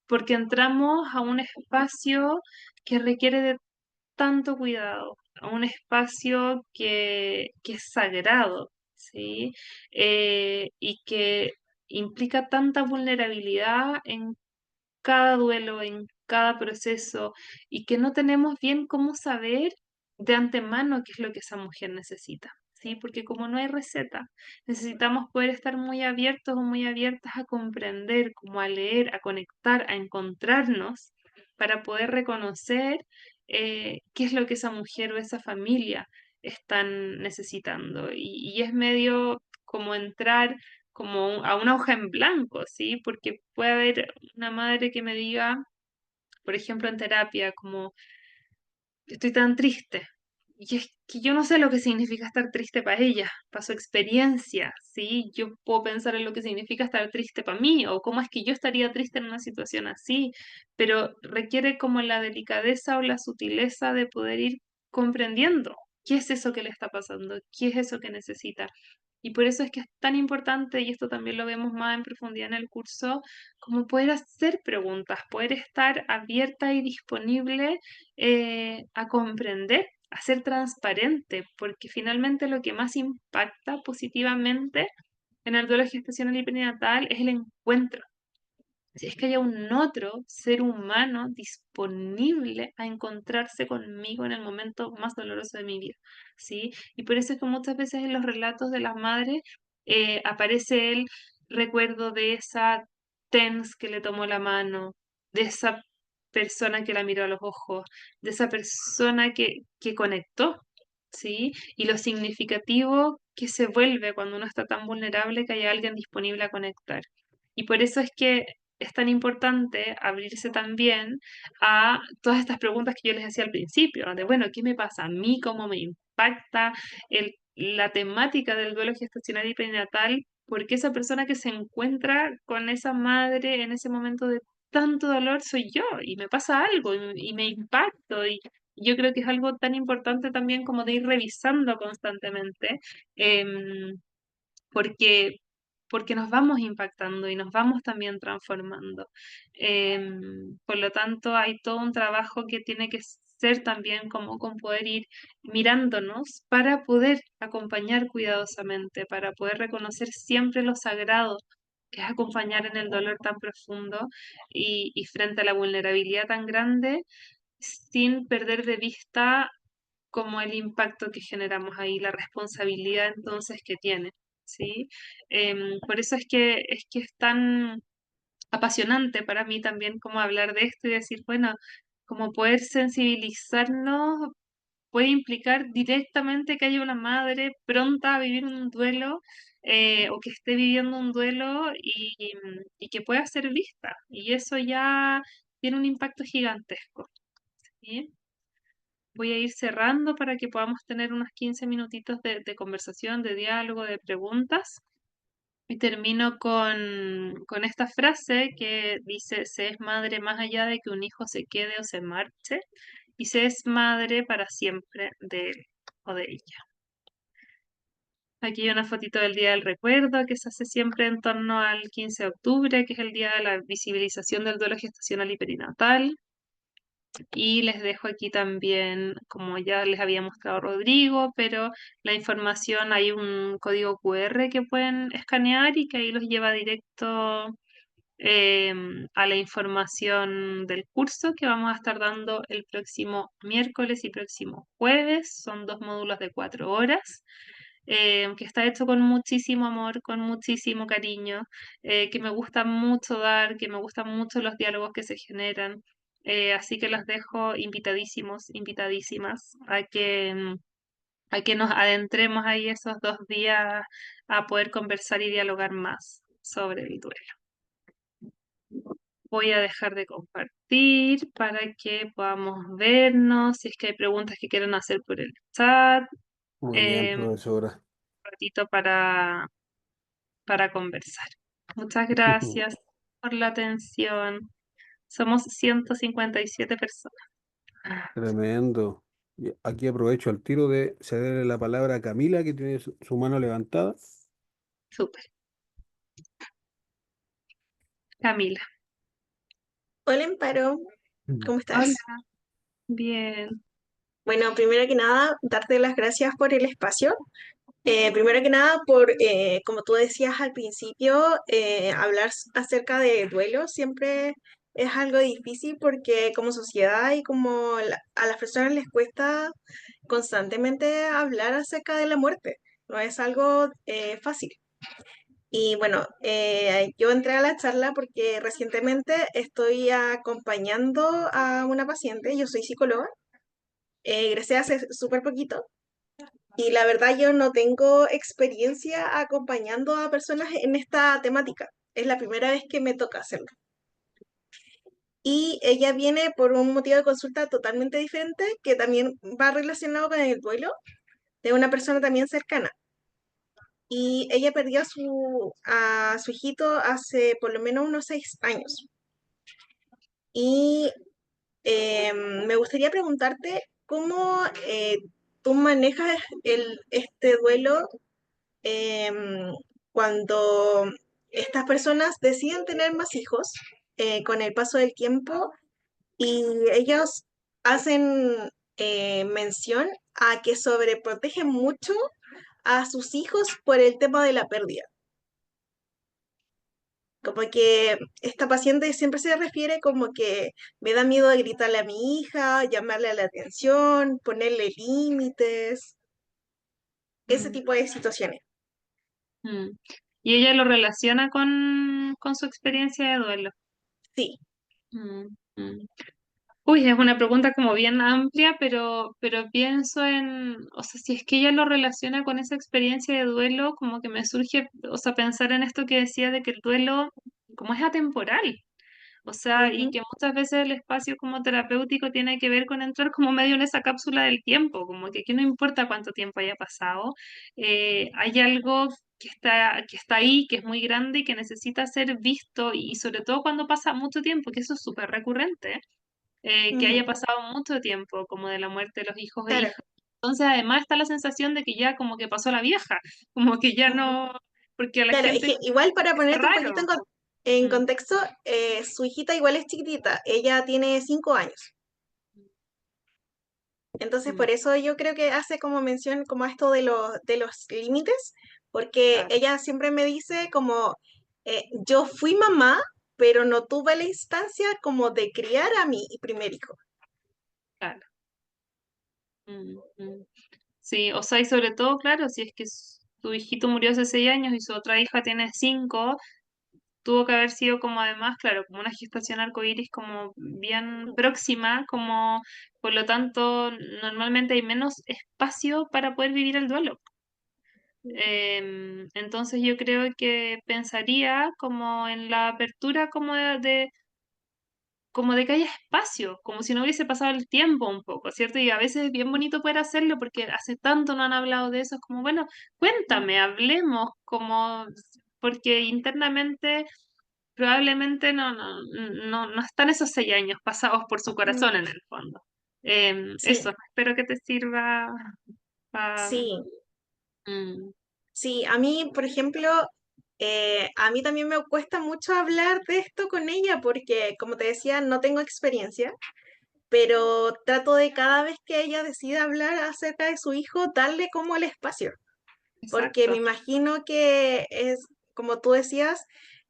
Porque entramos a un espacio que requiere de tanto cuidado, a un espacio que es sagrado, ¿sí? Y que implica tanta vulnerabilidad en cada duelo, en cada proceso, y que no tenemos bien cómo saber de antemano qué es lo que esa mujer necesita. ¿Sí? Porque como no hay receta, necesitamos poder estar muy abiertos o muy abiertas a comprender, como a leer, a conectar, a encontrarnos, para poder reconocer qué es lo que esa mujer o esa familia están necesitando. Y es medio como entrar como a una hoja en blanco, ¿sí? Porque puede haber una madre que me diga, por ejemplo, en terapia, como estoy tan triste. Y es que yo no sé lo que significa estar triste para ella, para su experiencia, ¿sí? Yo puedo pensar en lo que significa estar triste para mí o cómo es que yo estaría triste en una situación así, pero requiere como la delicadeza o la sutileza de poder ir comprendiendo qué es eso que le está pasando, qué es eso que necesita. Y por eso es que es tan importante, y esto también lo vemos más en profundidad en el curso, como poder hacer preguntas, poder estar abierta y disponible a comprender, a ser transparente, porque finalmente lo que más impacta positivamente en el duelo gestacional y perinatal es el encuentro. Si es que haya un otro ser humano disponible a encontrarse conmigo en el momento más doloroso de mi vida, ¿sí? Y por eso es que muchas veces en los relatos de las madres aparece el recuerdo de esa TENS que le tomó la mano, de esa persona que la miró a los ojos, de esa persona que conectó, ¿sí? Y lo significativo que se vuelve cuando uno está tan vulnerable que haya alguien disponible a conectar. Y por eso es que es tan importante abrirse también a todas estas preguntas que yo les hacía al principio, de bueno, ¿qué me pasa a mí? ¿Cómo me impacta la temática del duelo gestacional y perinatal? Porque esa persona que se encuentra con esa madre en ese momento de tanto dolor soy yo y me pasa algo y me impacto y yo creo que es algo tan importante también como de ir revisando constantemente. em, porque, porque nos vamos impactando y nos vamos también transformando. Por lo tanto, hay todo un trabajo que tiene que ser también como con poder ir mirándonos para poder acompañar cuidadosamente, para poder reconocer siempre lo sagrado que es acompañar en el dolor tan profundo y frente a la vulnerabilidad tan grande, sin perder de vista como el impacto que generamos ahí, la responsabilidad entonces que tiene, ¿sí? Por eso es que es tan apasionante para mí también como hablar de esto y decir, bueno, como poder sensibilizarnos puede implicar directamente que haya una madre pronta a vivir un duelo o que esté viviendo un duelo y que pueda ser vista. Y eso ya tiene un impacto gigantesco, ¿sí? Voy a ir cerrando para que podamos tener unos 15 minutitos de conversación, de diálogo, de preguntas. Y termino con esta frase que dice, se es madre más allá de que un hijo se quede o se marche, y se es madre para siempre de él o de ella. Aquí hay una fotito del Día del Recuerdo que se hace siempre en torno al 15 de octubre, que es el día de la visibilización del duelo gestacional y perinatal. Y les dejo aquí también, como ya les había mostrado Rodrigo, pero la información, hay un código QR que pueden escanear y que ahí los lleva directo a la información del curso que vamos a estar dando el próximo miércoles y próximo jueves. Son 2 módulos de 4 horas. Que está hecho con muchísimo amor, con muchísimo cariño, que me gusta mucho dar, que me gustan mucho los diálogos que se generan. Así que los dejo invitadísimos, invitadísimas a que nos adentremos ahí esos 2 días a poder conversar y dialogar más sobre el duelo. Voy a dejar de compartir para que podamos vernos. Si es que hay preguntas que quieran hacer por el chat, Muy bien, un profesora. ratito para conversar. Muchas gracias por la atención. Somos 157 personas. Tremendo. Y aquí aprovecho al tiro de cederle la palabra a Camila, que tiene su mano levantada. Súper. Camila. Hola, Amparo, Mm. ¿cómo Hola. estás? Bien. Bueno, primero que nada, darte las gracias por el espacio. Primero que nada, como tú decías al principio, acerca de duelo siempre es algo difícil porque como sociedad y a las personas les cuesta constantemente hablar acerca de la muerte. No es algo fácil. Y bueno, yo entré a la charla porque recientemente estoy acompañando a una paciente, yo soy psicóloga, egresé hace súper poquito y la verdad yo no tengo experiencia acompañando a personas en esta temática. Es la primera vez que me toca hacerlo. Y ella viene por un motivo de consulta totalmente diferente que también va relacionado con el duelo de una persona también cercana. Y ella perdió a su hijito hace por lo menos unos 6 años. Y me gustaría preguntarte cómo tú manejas este duelo em, cuando estas personas deciden tener más hijos con el paso del tiempo y ellos hacen mención a que sobreprotegen mucho a sus hijos por el tema de la pérdida. Como que esta paciente siempre se refiere como que me da miedo de gritarle a mi hija, llamarle a la atención, ponerle límites, ese Mm, tipo de situaciones. mm. Y ella lo relaciona con su experiencia de duelo. Sí. Mm, mm. Uy, es una pregunta como bien amplia, pero pienso en, o sea, si es que ella lo relaciona con esa experiencia de duelo, como que me surge, o sea, pensar en esto que decía de que el duelo, como es atemporal, o sea, y Ujú, que muchas veces el espacio como terapéutico tiene que ver con entrar como medio en esa cápsula del tiempo, como que aquí no importa cuánto tiempo haya pasado, hay algo que está ahí, que es muy grande y que necesita ser visto, y sobre todo cuando pasa mucho tiempo, que eso es súper recurrente, que haya ujú. pasado mucho tiempo, como de la muerte de los hijos e Claro. hijas. Entonces, además está la sensación de que ya como que pasó la vieja, como que ya Ujú. no, porque a la Claro, es gente que igual para es ponerte un poquito raro. en Mm, contexto, su hijita igual es chiquitita, ella tiene 5 años. Entonces, mm, por eso yo creo que hace como mención como a esto de los límites, porque claro, ella siempre me dice como, yo fui mamá, pero no tuve la instancia como de criar a mi primer hijo. claro. Mm, mm. Sí, o sea, y sobre todo, claro, si es que su hijito murió hace 6 años y su otra hija tiene 5, tuvo que haber sido como además, claro, como una gestación arcoíris como bien próxima, como por lo tanto normalmente hay menos espacio para poder vivir el duelo. Entonces yo creo que pensaría como en la apertura como de que haya espacio, como si no hubiese pasado el tiempo un poco, ¿cierto? Y a veces es bien bonito poder hacerlo porque hace tanto no han hablado de eso, es como, bueno, cuéntame, hablemos, como, porque internamente probablemente no están esos 6 años pasados por su Mm, corazón en el fondo. sí, Eso, espero que te sirva. pa- sí, mm, sí. A mí, por ejemplo, a mí también me cuesta mucho hablar de esto con ella porque, como te decía, no tengo experiencia, pero trato de cada vez que ella decida hablar acerca de su hijo, darle como el espacio. Porque me exacto. imagino que es, como tú decías,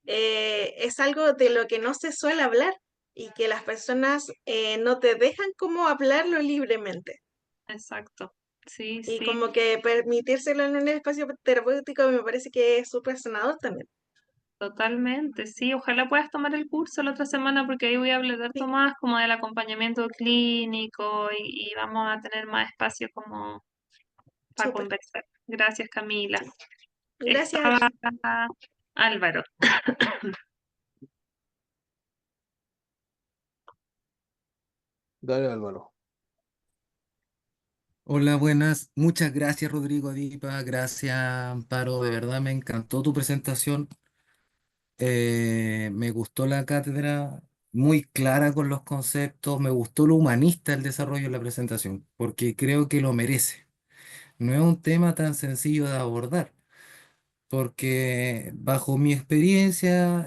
es algo de lo que no se suele hablar y que las personas no te dejan como hablarlo libremente. Exacto. Sí, Y sí, como que permitírselo en un espacio terapéutico me parece que es súper sanador también. totalmente. Sí, ojalá puedas tomar el curso la otra semana porque ahí voy a hablar harto Sí, más como del acompañamiento clínico y vamos a tener más espacio como para súper. conversar. Gracias, Camila. Sí. Gracias a Estaba ti. Álvaro. Dale, Álvaro. Hola, buenas. Muchas gracias, Rodrigo Adipa. Gracias, Amparo. De verdad me encantó tu presentación. Me gustó la cátedra, muy clara con los conceptos. Me gustó lo humanista el desarrollo de la presentación, porque creo que lo merece. No es un tema tan sencillo de abordar, porque bajo mi experiencia,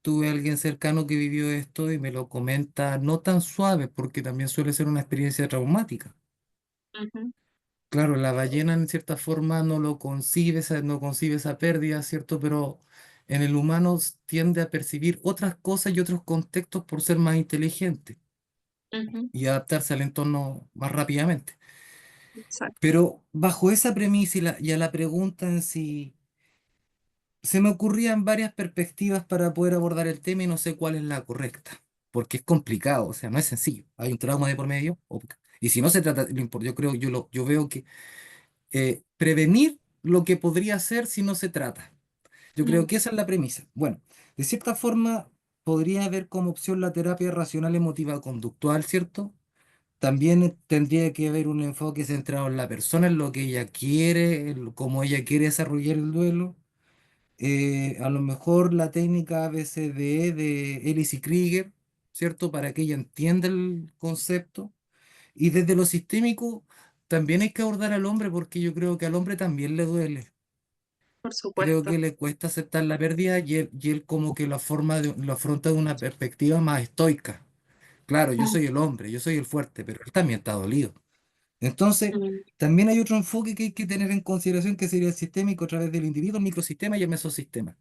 tuve alguien cercano que vivió esto y me lo comenta no tan suave, porque también suele ser una experiencia traumática. Ujú, Claro, la ballena en cierta forma no lo concibe, no concibe esa pérdida, ¿cierto? Pero en el humano tiende a percibir otras cosas y otros contextos por ser más inteligente ujú, y adaptarse al entorno más rápidamente. exacto. Pero bajo esa premisa y a la pregunta en sí, se me ocurrían varias perspectivas para poder abordar el tema y no sé cuál es la correcta, porque es complicado, o sea, no es sencillo. Hay un trauma de por medio, y si no se trata, yo creo, yo veo que prevenir lo que podría ser si no se trata. Yo creo Mm, que esa es la premisa. Bueno, de cierta forma podría haber como opción la terapia racional emotiva conductual, ¿cierto? También tendría que haber un enfoque centrado en la persona, en lo que ella quiere, en cómo ella quiere desarrollar el duelo. A lo mejor la técnica ABCDE de Ellis y Krieger, ¿cierto? Para que ella entienda el concepto. Y desde lo sistémico, también hay que abordar al hombre porque yo creo que al hombre también le duele. por Creo supuesto. que le cuesta aceptar la pérdida y él como que lo afronta de una perspectiva más estoica. Claro, yo Mm, soy el hombre, yo soy el fuerte, pero él también está dolido. Entonces, mm, también hay otro enfoque que hay que tener en consideración que sería el sistémico a través del individuo, el microsistema y el mesosistema.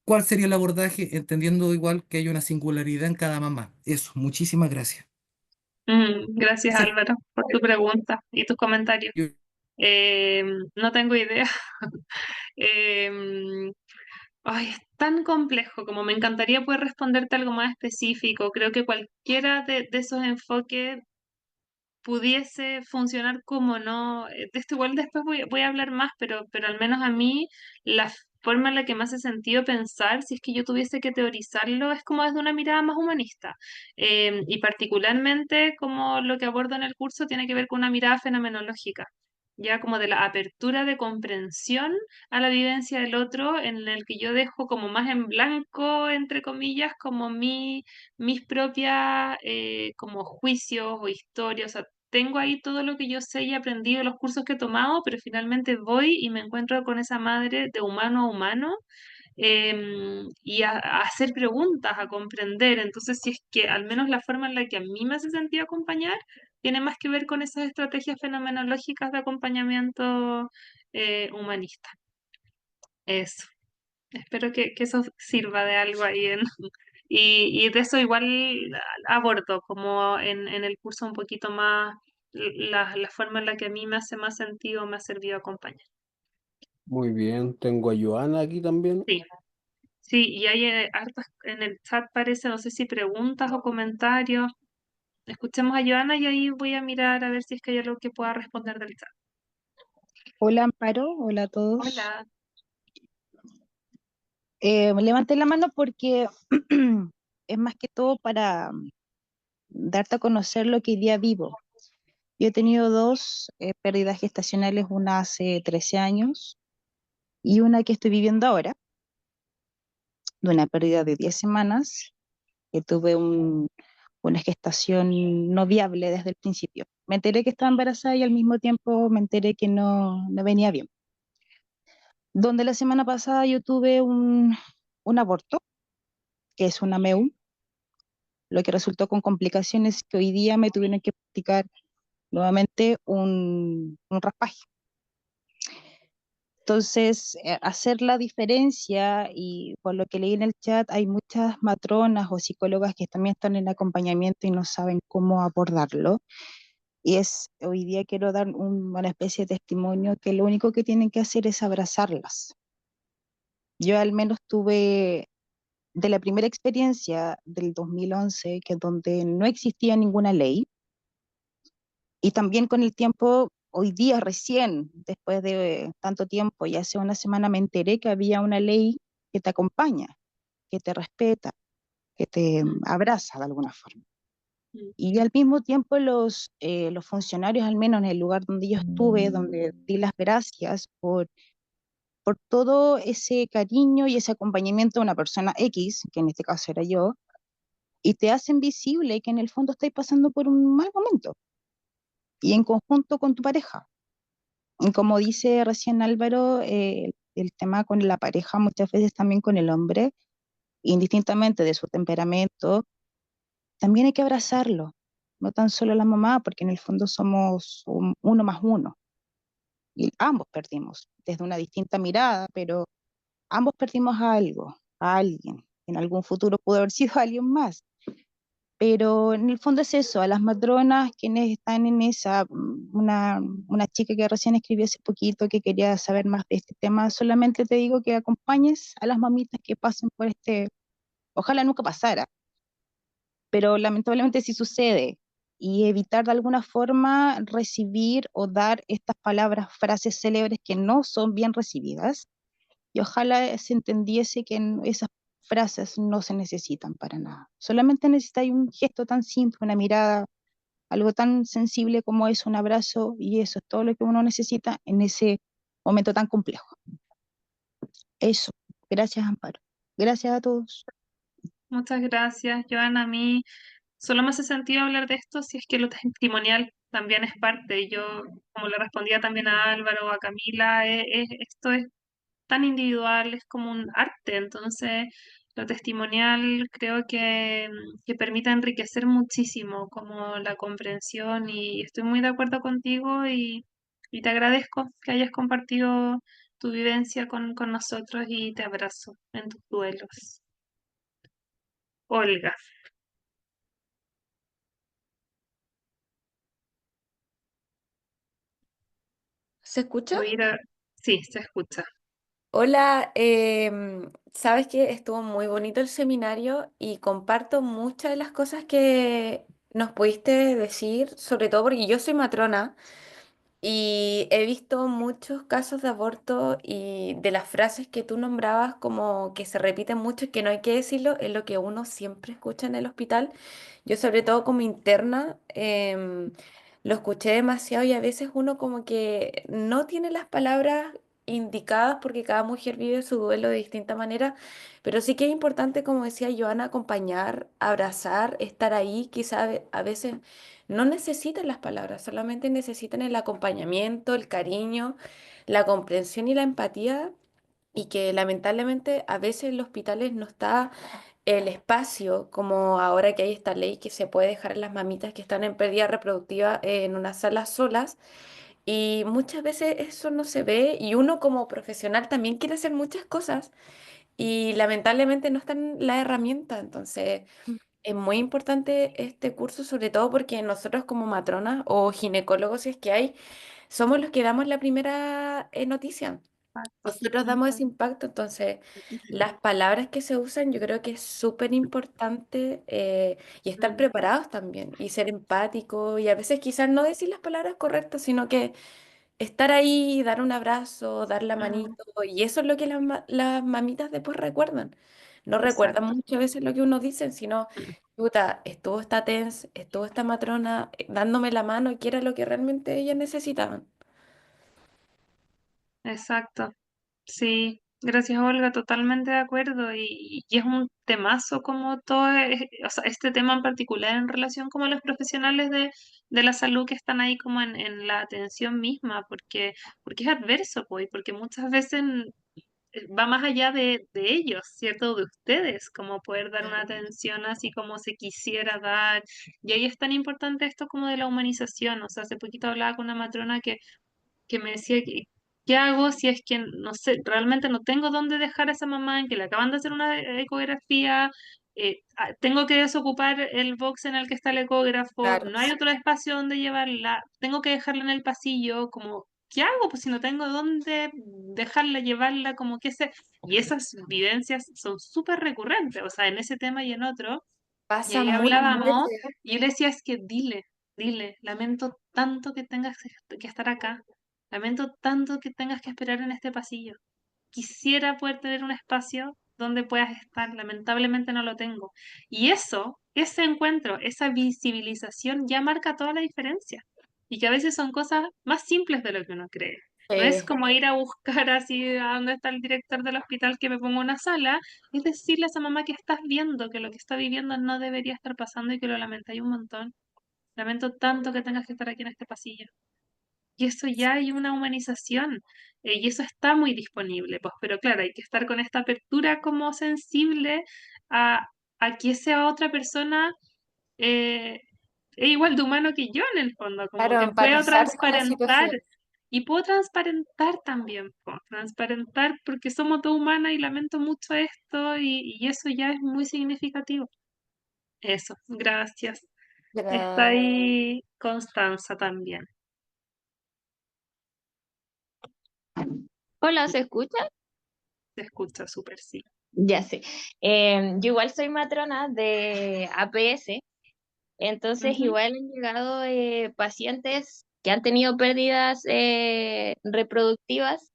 ¿Cuál sería el abordaje? Entendiendo igual que hay una singularidad en cada mamá. Eso, muchísimas gracias. Gracias, Ese Álvaro, por tu pregunta y tus comentarios. fue- Eh, no tengo idea. Em, Ay, es tan complejo como me encantaría poder responderte algo más específico. Creo que cualquiera de esos enfoques pudiese funcionar como no. De esto igual después voy a hablar más, pero al menos a mí la forma en la que me hace sentido pensar, si es que yo tuviese que teorizarlo, es como desde una mirada más humanista. Y particularmente como lo que abordo en el curso tiene que ver con una mirada fenomenológica, ya como de la apertura de comprensión a la vivencia del otro, en el que yo dejo como más en blanco, entre comillas, como mis propias como juicios o historias. O sea, tengo ahí todo lo que yo sé y he aprendido en los cursos que he tomado, pero finalmente voy y me encuentro con esa madre de humano a humano, y a hacer preguntas, a comprender. Entonces, si es que al menos la forma en la que a mí me hace sentido acompañar tiene más que ver con esas estrategias fenomenológicas de acompañamiento humanista. Eso. Espero que eso sirva de algo ahí y de eso igual abordo como en el curso un poquito más la forma en la que a mí me hace más sentido, me ha servido acompañar. Muy bien, tengo a Joana aquí también. Sí, sí, y hay hartas en el chat parece, no sé si preguntas o comentarios. Escuchemos a Joana y ahí voy a mirar a ver si es que hay algo que pueda responder del chat. Hola Amparo, hola a todos. Hola. Levanté la mano porque es más que todo para darte a conocer lo que hoy día vivo. Yo he tenido dos pérdidas gestacionales, una hace 13 años y una que estoy viviendo ahora, de una pérdida de 10 semanas, que tuve una gestación no viable desde el principio. Me enteré que estaba embarazada y al mismo tiempo me enteré que no venía bien. Donde la semana pasada yo tuve un aborto, que es una MEU, lo que resultó con complicaciones que hoy día me tuvieron que practicar nuevamente un raspaje. Entonces, hacer la diferencia, y por lo que leí en el chat, hay muchas matronas o psicólogas que también están en acompañamiento y no saben cómo abordarlo. Y hoy día quiero dar una especie de testimonio que lo único que tienen que hacer es abrazarlas. Yo al menos tuve de la primera experiencia del 2011, que donde no existía ninguna ley, y también con el tiempo, hoy día recién, después de tanto tiempo, y hace una semana me enteré que había una ley que te acompaña, que te respeta, que te Mm, abraza de alguna forma. Mm. Y al mismo tiempo los funcionarios, al menos en el lugar donde yo estuve, donde di las gracias por todo ese cariño y ese acompañamiento de una persona X, que en este caso era yo, y te hacen visible que en el fondo estáis pasando por un mal momento y en conjunto con tu pareja. Y como dice recién Álvaro, el tema con la pareja muchas veces también con el hombre, indistintamente de su temperamento, también hay que abrazarlo, no tan solo la mamá, porque en el fondo somos uno más uno y ambos perdimos desde una distinta mirada, pero ambos perdimos a algo, a alguien. En algún futuro pudo haber sido alguien más. Pero en el fondo es eso, a las matronas quienes están en esa, una chica que recién escribió hace poquito que quería saber más de este tema, solamente te digo que acompañes a las mamitas que pasen por este, ojalá nunca pasara, pero lamentablemente sí sucede, y evitar de alguna forma recibir o dar estas palabras, frases célebres que no son bien recibidas, y ojalá se entendiese que esas frases no se necesitan para nada. Solamente necesitáis un gesto tan simple, una mirada, algo tan sensible como es un abrazo, y eso es todo lo que uno necesita en ese momento tan complejo. Eso. Gracias, Amparo. Gracias a todos. Muchas gracias, Joana. A mí solo me hace sentido hablar de esto si es que lo testimonial también es parte. Y yo, como le respondía también a Álvaro o a Camila, esto es tan individual, es como un arte. Entonces, lo testimonial creo que permite enriquecer muchísimo como la comprensión, y estoy muy de acuerdo contigo, y te agradezco que hayas compartido tu vivencia con nosotros, y te abrazo en tus duelos. Olga, ¿Se escucha? sí, se escucha. Hola, sabes que estuvo muy bonito el seminario y comparto muchas de las cosas que nos pudiste decir, sobre todo porque yo soy matrona y he visto muchos casos de aborto, y de las frases que tú nombrabas como que se repiten mucho y que no hay que decirlo, es lo que uno siempre escucha en el hospital. Yo sobre todo como interna lo escuché demasiado, y a veces uno como que no tiene las palabras indicadas porque cada mujer vive su duelo de distinta manera, pero sí que es importante, como decía Joana, acompañar, abrazar, estar ahí. Quizá a veces no necesitan las palabras, solamente necesitan el acompañamiento, el cariño, la comprensión y la empatía, y que lamentablemente a veces en los hospitales no está el espacio, como ahora que hay esta ley que se puede dejar a las mamitas que están en pérdida reproductiva en una sala solas, y muchas veces eso no se ve, y uno como profesional también quiere hacer muchas cosas y lamentablemente no están la herramienta. Entonces es muy importante este curso, sobre todo porque nosotros como matronas o ginecólogos, si es que hay, somos los que damos la primera noticia. Exacto. Nosotros damos ese impacto. Entonces las palabras que se usan yo creo que es súper importante, y estar Mm, preparados también y ser empático, y a veces quizás no decir las palabras correctas, sino que estar ahí, dar un abrazo, dar la mm, manito, y eso es lo que las mamitas después recuerdan. No recuerdan exacto. muchas veces lo que uno dice, sino, puta, estuvo esta TENS, estuvo esta matrona dándome la mano, que era lo que realmente ellas necesitaban. Exacto. Sí, gracias Olga, totalmente de acuerdo. Y es un temazo como todo, o sea, este tema en particular en relación como a los profesionales de la salud que están ahí como en la atención misma, porque es adverso, pues, y porque muchas veces va más allá de ellos, ¿cierto? De ustedes, como poder dar una atención así como se quisiera dar. Y ahí es tan importante esto como de la humanización. O sea, hace poquito hablaba con una matrona que me decía que, ¿qué hago si es que, no sé, realmente no tengo dónde dejar a esa mamá, en que le acaban de hacer una ecografía? Tengo que desocupar el box en el que está el ecógrafo, Claro. no hay otro espacio donde llevarla, tengo que dejarla en el pasillo, como, ¿qué hago? Pues si no tengo dónde dejarla, llevarla, como que sé. Y esas vivencias son súper recurrentes, o sea, en ese tema y en otro. Y Pasa ahí muchas hablábamos, veces. y yo le decía, es que dile, lamento tanto que tengas que estar acá, lamento tanto que tengas que esperar en este pasillo. Quisiera poder tener un espacio donde puedas estar, lamentablemente no lo tengo. Y eso ese encuentro, esa visibilización ya marca toda la diferencia. Y que a veces son cosas más simples de lo que uno cree. No es como ir a buscar así a dónde está el director del hospital que me ponga una sala, es decirle a esa mamá que estás viendo que lo que está viviendo no debería estar pasando y que lo lamentáis un montón. Lamento tanto que tengas que estar aquí en este pasillo. Y eso ya hay una humanización, y eso está muy disponible, pues, pero claro, hay que estar con esta apertura como sensible a, a que esa otra persona eh, es igual de humano que yo en el fondo, como Claro, que puedo empatizar con la transparentar situación. y puedo transparentar también, po, transparentar porque somos dos humanas y lamento mucho esto y eso ya es muy significativo. Eso, gracias. Está Gra- ahí Constanza también. Hola, ¿se escucha? Se escucha súper, sí. Ya sé. Yo igual soy matrona de APS, entonces Ujú. igual han llegado pacientes que han tenido pérdidas reproductivas,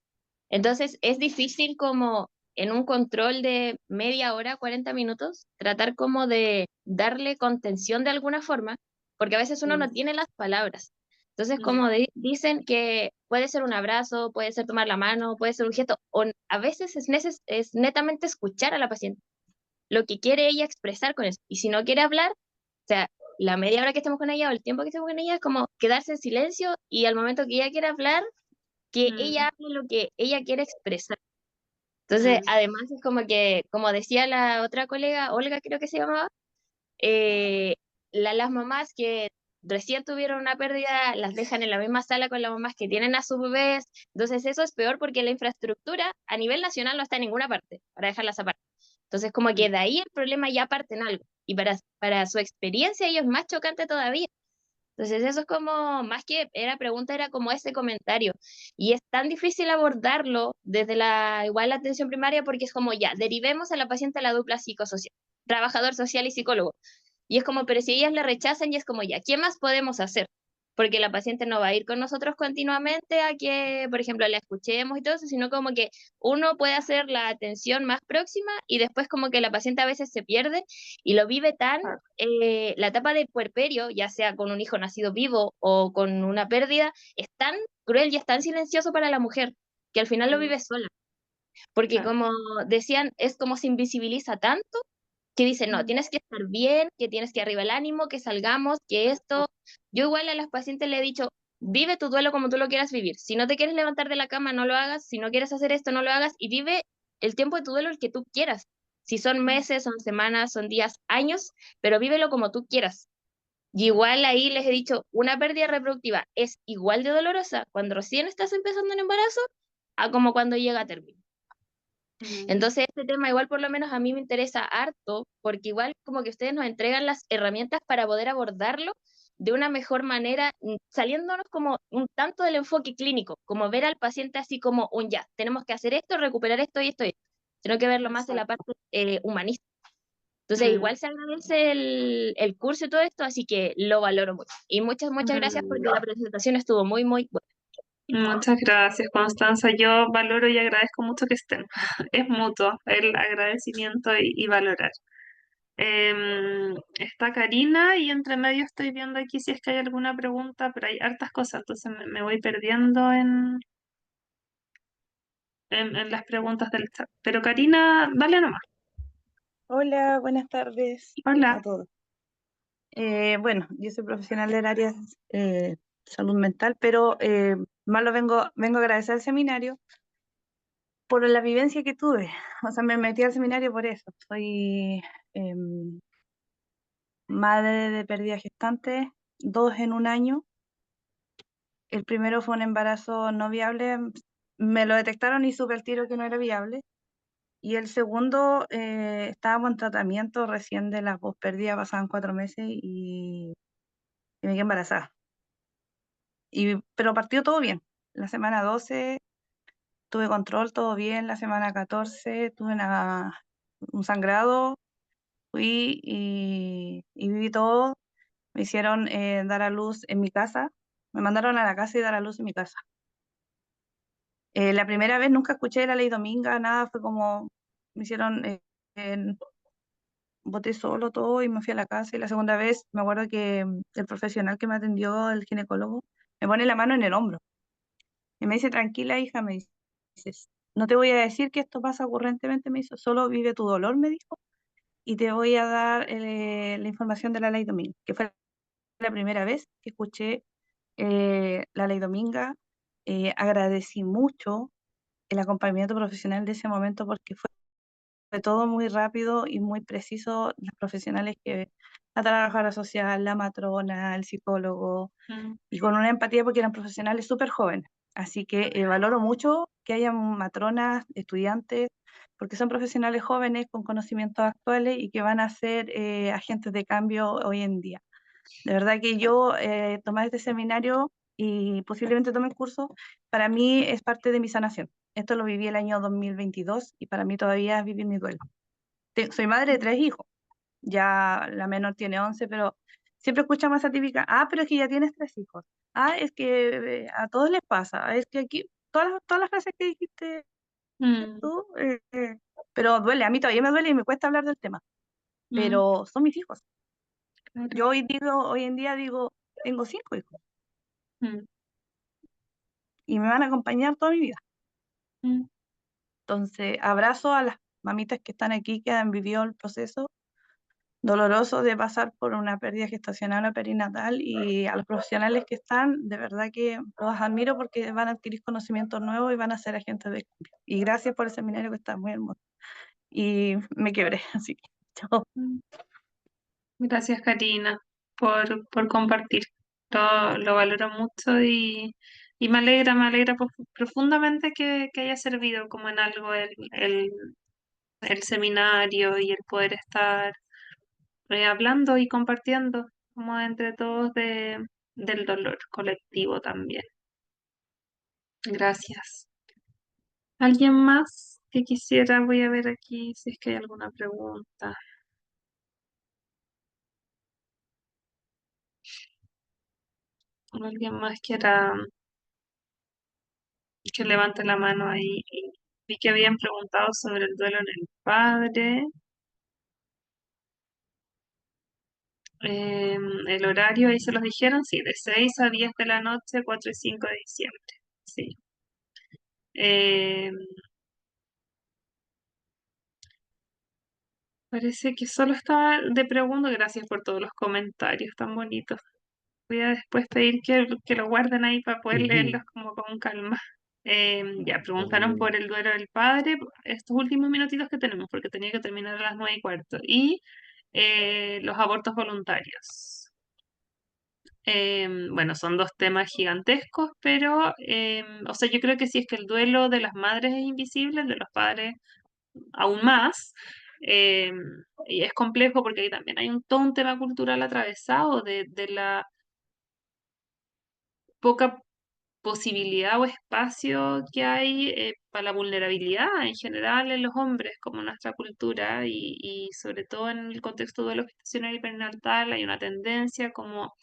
entonces es difícil como en un control de media hora, 40 minutos, tratar como de darle contención de alguna forma, porque a veces uno no Mm, tiene las palabras. Entonces, mm, como dicen que puede ser un abrazo, puede ser tomar la mano, puede ser un gesto, o a veces es netamente escuchar a la paciente, lo que quiere ella expresar con eso. Y si no quiere hablar, o sea, la media hora que estemos con ella o el tiempo que estemos con ella es como quedarse en silencio y al momento que ella quiera hablar, que mm, ella hable lo que ella quiere expresar. Entonces, mm, además es como que, como decía la otra colega, Olga creo que se llamaba, eh, las mamás que recién tuvieron una pérdida las dejan en la misma sala con las mamás que tienen a sus bebés. Entonces eso es peor porque la infraestructura a nivel nacional no está en ninguna parte para dejarlas aparte. Entonces como que mm, de ahí el problema ya parte en algo. Y para su experiencia ello es más chocante todavía. Entonces eso es como, más que era pregunta, era como ese comentario. Y es tan difícil abordarlo desde igual la atención primaria porque es como ya, derivemos a la paciente a la dupla psicosocial, trabajador social y psicólogo. Y es como, pero si ellas le rechazan y es como ya, ¿qué más podemos hacer? Porque la paciente no va a ir con nosotros continuamente a que, por ejemplo, la escuchemos y todo eso, sino como que uno puede hacer la atención más próxima y después como que la paciente a veces se pierde y lo vive tan claro, la etapa de puerperio, ya sea con un hijo nacido vivo o con una pérdida, es tan cruel y es tan silencioso para la mujer que al final lo mm, vive sola. Porque claro, como decían, es como se invisibiliza tanto que dicen, no, mm, tienes que estar bien, que tienes que arriba el ánimo, que salgamos, que esto. Yo igual a las pacientes le he dicho, vive tu duelo como tú lo quieras vivir. Si no te quieres levantar de la cama, no lo hagas. Si no quieres hacer esto, no lo hagas. Y vive el tiempo de tu duelo el que tú quieras. Si son mm, meses, son semanas, son días, años, pero vívelo como tú quieras. Y mm, igual ahí les he dicho, una pérdida reproductiva es igual de dolorosa cuando recién estás empezando un embarazo a como cuando llega a término. mm, Entonces, este tema igual por lo menos a mí me interesa harto, porque igual como que ustedes nos entregan las herramientas para poder abordarlo de una mejor manera, saliéndonos como un tanto del enfoque clínico, como ver al paciente así como un ya, tenemos que hacer esto, recuperar esto y esto y esto, sino que verlo más de la exacto. parte humanista. Entonces, Mm, igual se agradece el curso y todo esto, así que lo valoro mucho. Y muchas gracias porque mm. la presentación estuvo muy, muy buena. Muchas gracias, Constanza. Yo valoro y agradezco mucho que estén. Es mutuo el agradecimiento y valorar. Está Karina y entre medio estoy viendo aquí si es que hay alguna pregunta, pero hay hartas cosas, entonces me voy perdiendo en las preguntas del chat. Pero Karina, dale nomás. Hola, buenas tardes a Hola. todos. Bueno, yo soy profesional del área salud mental, pero más vengo a agradecer al seminario por la vivencia que tuve. O sea, me metí al seminario por eso. Soy em, madre de pérdida gestante, 2 en un año. El primero fue un embarazo no viable. Me lo detectaron y supe al tiro que no era viable. Y el segundo, estábamos en tratamiento recién de la pospérdida, pasaban 4 meses y me quedé embarazada. Pero partió todo bien. La semana 12 tuve control, todo bien. La semana 14 tuve un sangrado, fui y viví todo. Me hicieron dar a luz en mi casa. Me mandaron a la casa y dar a luz en mi casa. La primera vez nunca escuché la ley Dominga, nada, fue como me hicieron boté solo todo y me fui a la casa. Y la segunda vez me acuerdo que el profesional que me atendió, el ginecólogo, me pone la mano en el hombro y me dice, tranquila hija, me dice, no te voy a decir que esto pasa ocurrentemente, me dice, solo vive tu dolor, me dijo, y te voy a dar la información de la ley Dominga, que fue la primera vez que escuché la ley Dominga. Agradecí mucho el acompañamiento profesional de ese momento porque fue todo muy rápido y muy preciso. Los profesionales que la trabajadora social, la matrona, el psicólogo, Mm. y con una empatía porque eran profesionales súper jóvenes. Así que valoro mucho que haya matronas, estudiantes, porque son profesionales jóvenes con conocimientos actuales y que van a ser agentes de cambio hoy en día. De verdad que yo tomar este seminario y posiblemente tome el curso, para mí es parte de mi sanación. Esto lo viví el año 2022 y para mí todavía es vivir mi duelo. Soy madre de 3 hijos, ya la menor tiene 11, pero siempre escuchamos esa típica, pero es que ya tienes 3 hijos, es que a todos les pasa, es que aquí, todas las frases que dijiste Mm. tú, pero duele, a mí todavía me duele y me cuesta hablar del tema, Mm. pero son mis hijos. Claro. Yo hoy en día digo, tengo 5 hijos Mm. y me van a acompañar toda mi vida. Mm. Entonces, abrazo a las mamitas que están aquí, que han vivido el proceso doloroso de pasar por una pérdida gestacional o perinatal, y a los profesionales que están, de verdad que los admiro porque van a adquirir conocimientos nuevos y van a ser agentes de cambio. Y gracias por el seminario que está muy hermoso. Y me quebré, así que chao. Mm. Gracias, Karina, por compartir. Lo valoro mucho y me alegra profundamente que haya servido como en algo el seminario y el poder estar hablando y compartiendo como entre todos del dolor colectivo también. Gracias. ¿Alguien más que quisiera? Voy a ver aquí si es que hay alguna pregunta. ¿Alguien más quiera que levante la mano ahí? Y vi que habían preguntado sobre el duelo en el padre. El horario, ahí se los dijeron, sí, de 6 a 10 de la noche, 4 y 5 de diciembre. Sí. Em, Parece que solo estaba de pregunta. Gracias por todos los comentarios tan bonitos. Voy a después pedir que lo guarden ahí para poder leerlos como con calma. Ya preguntaron por el duelo del padre, estos últimos minutitos que tenemos, porque tenía que terminar a las 9:15. Y los abortos voluntarios. Bueno, son dos temas gigantescos, pero, o sea, yo creo que si es que el duelo de las madres es invisible, el de los padres aún más. em, y es complejo porque ahí también hay todo un tema cultural atravesado de la poca posibilidad o espacio que hay para la vulnerabilidad en general en los hombres, como en nuestra cultura, y sobre todo en el contexto de lo gestacional y perinatal, hay una tendencia como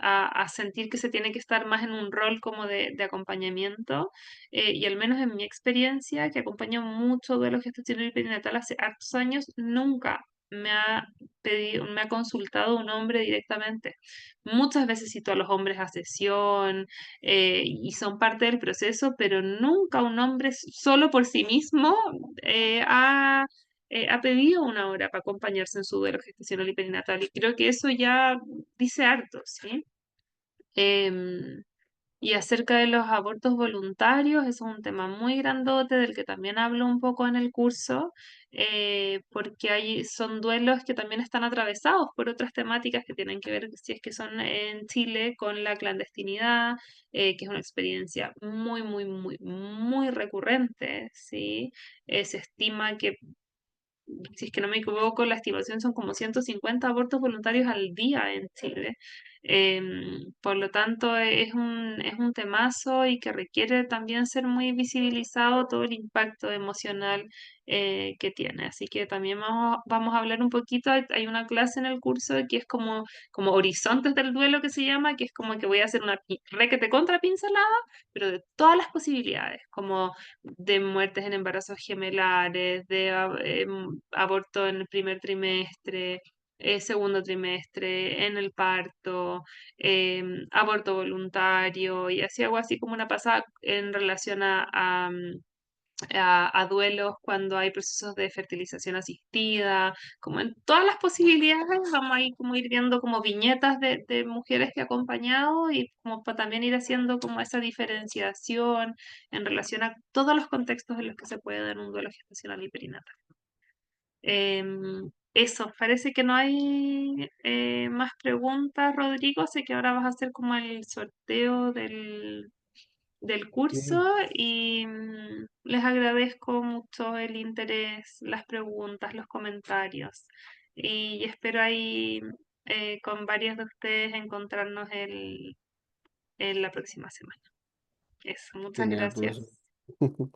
a sentir que se tiene que estar más en un rol como de acompañamiento, y al menos en mi experiencia, que acompaño mucho de lo gestacional y perinatal hace hartos años, nunca me ha consultado un hombre directamente. Muchas veces cito a los hombres a sesión, y son parte del proceso, pero nunca un hombre solo por sí mismo ha pedido una hora para acompañarse en su duelo gestacional y perinatal. Y creo que eso ya dice harto, ¿sí? Em, y acerca de los abortos voluntarios, eso es un tema muy grandote del que también hablo un poco en el curso, porque son duelos que también están atravesados por otras temáticas que tienen que ver, si es que son en Chile, con la clandestinidad, que es una experiencia muy, muy, muy, muy recurrente, ¿sí? Se estima que, si es que no me equivoco, la estimación son como 150 abortos voluntarios al día en Chile. Por lo tanto, es un temazo y que requiere también ser muy visibilizado todo el impacto emocional que tiene. Así que también vamos a hablar un poquito. Hay una clase en el curso que es como Horizontes del Duelo que se llama, que es como que voy a hacer una requete contra pincelada, pero de todas las posibilidades, como de muertes en embarazos gemelares, de aborto en el primer trimestre, segundo trimestre, en el parto, aborto voluntario, y así algo así como una pasada en relación a duelos cuando hay procesos de fertilización asistida, como en todas las posibilidades, vamos a ir como ir viendo como viñetas de mujeres que he acompañado y como para también ir haciendo como esa diferenciación en relación a todos los contextos en los que se puede dar un duelo gestacional y perinatal. Eso, parece que no hay más preguntas, Rodrigo. Sé que ahora vas a hacer como el sorteo del curso Sí, y les agradezco mucho el interés, las preguntas, los comentarios y espero ahí con varios de ustedes encontrarnos en la próxima semana. Eso, muchas genial, gracias. profesor.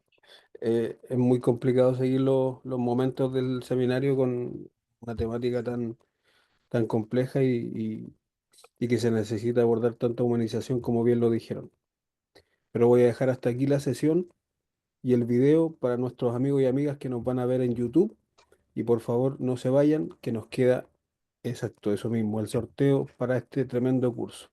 Es muy complicado seguir los momentos del seminario con una temática tan compleja y que se necesita abordar tanta humanización como bien lo dijeron. Pero voy a dejar hasta aquí la sesión y el video para nuestros amigos y amigas que nos van a ver en YouTube. Y por favor no se vayan, que nos queda exacto eso mismo, el sorteo para este tremendo curso.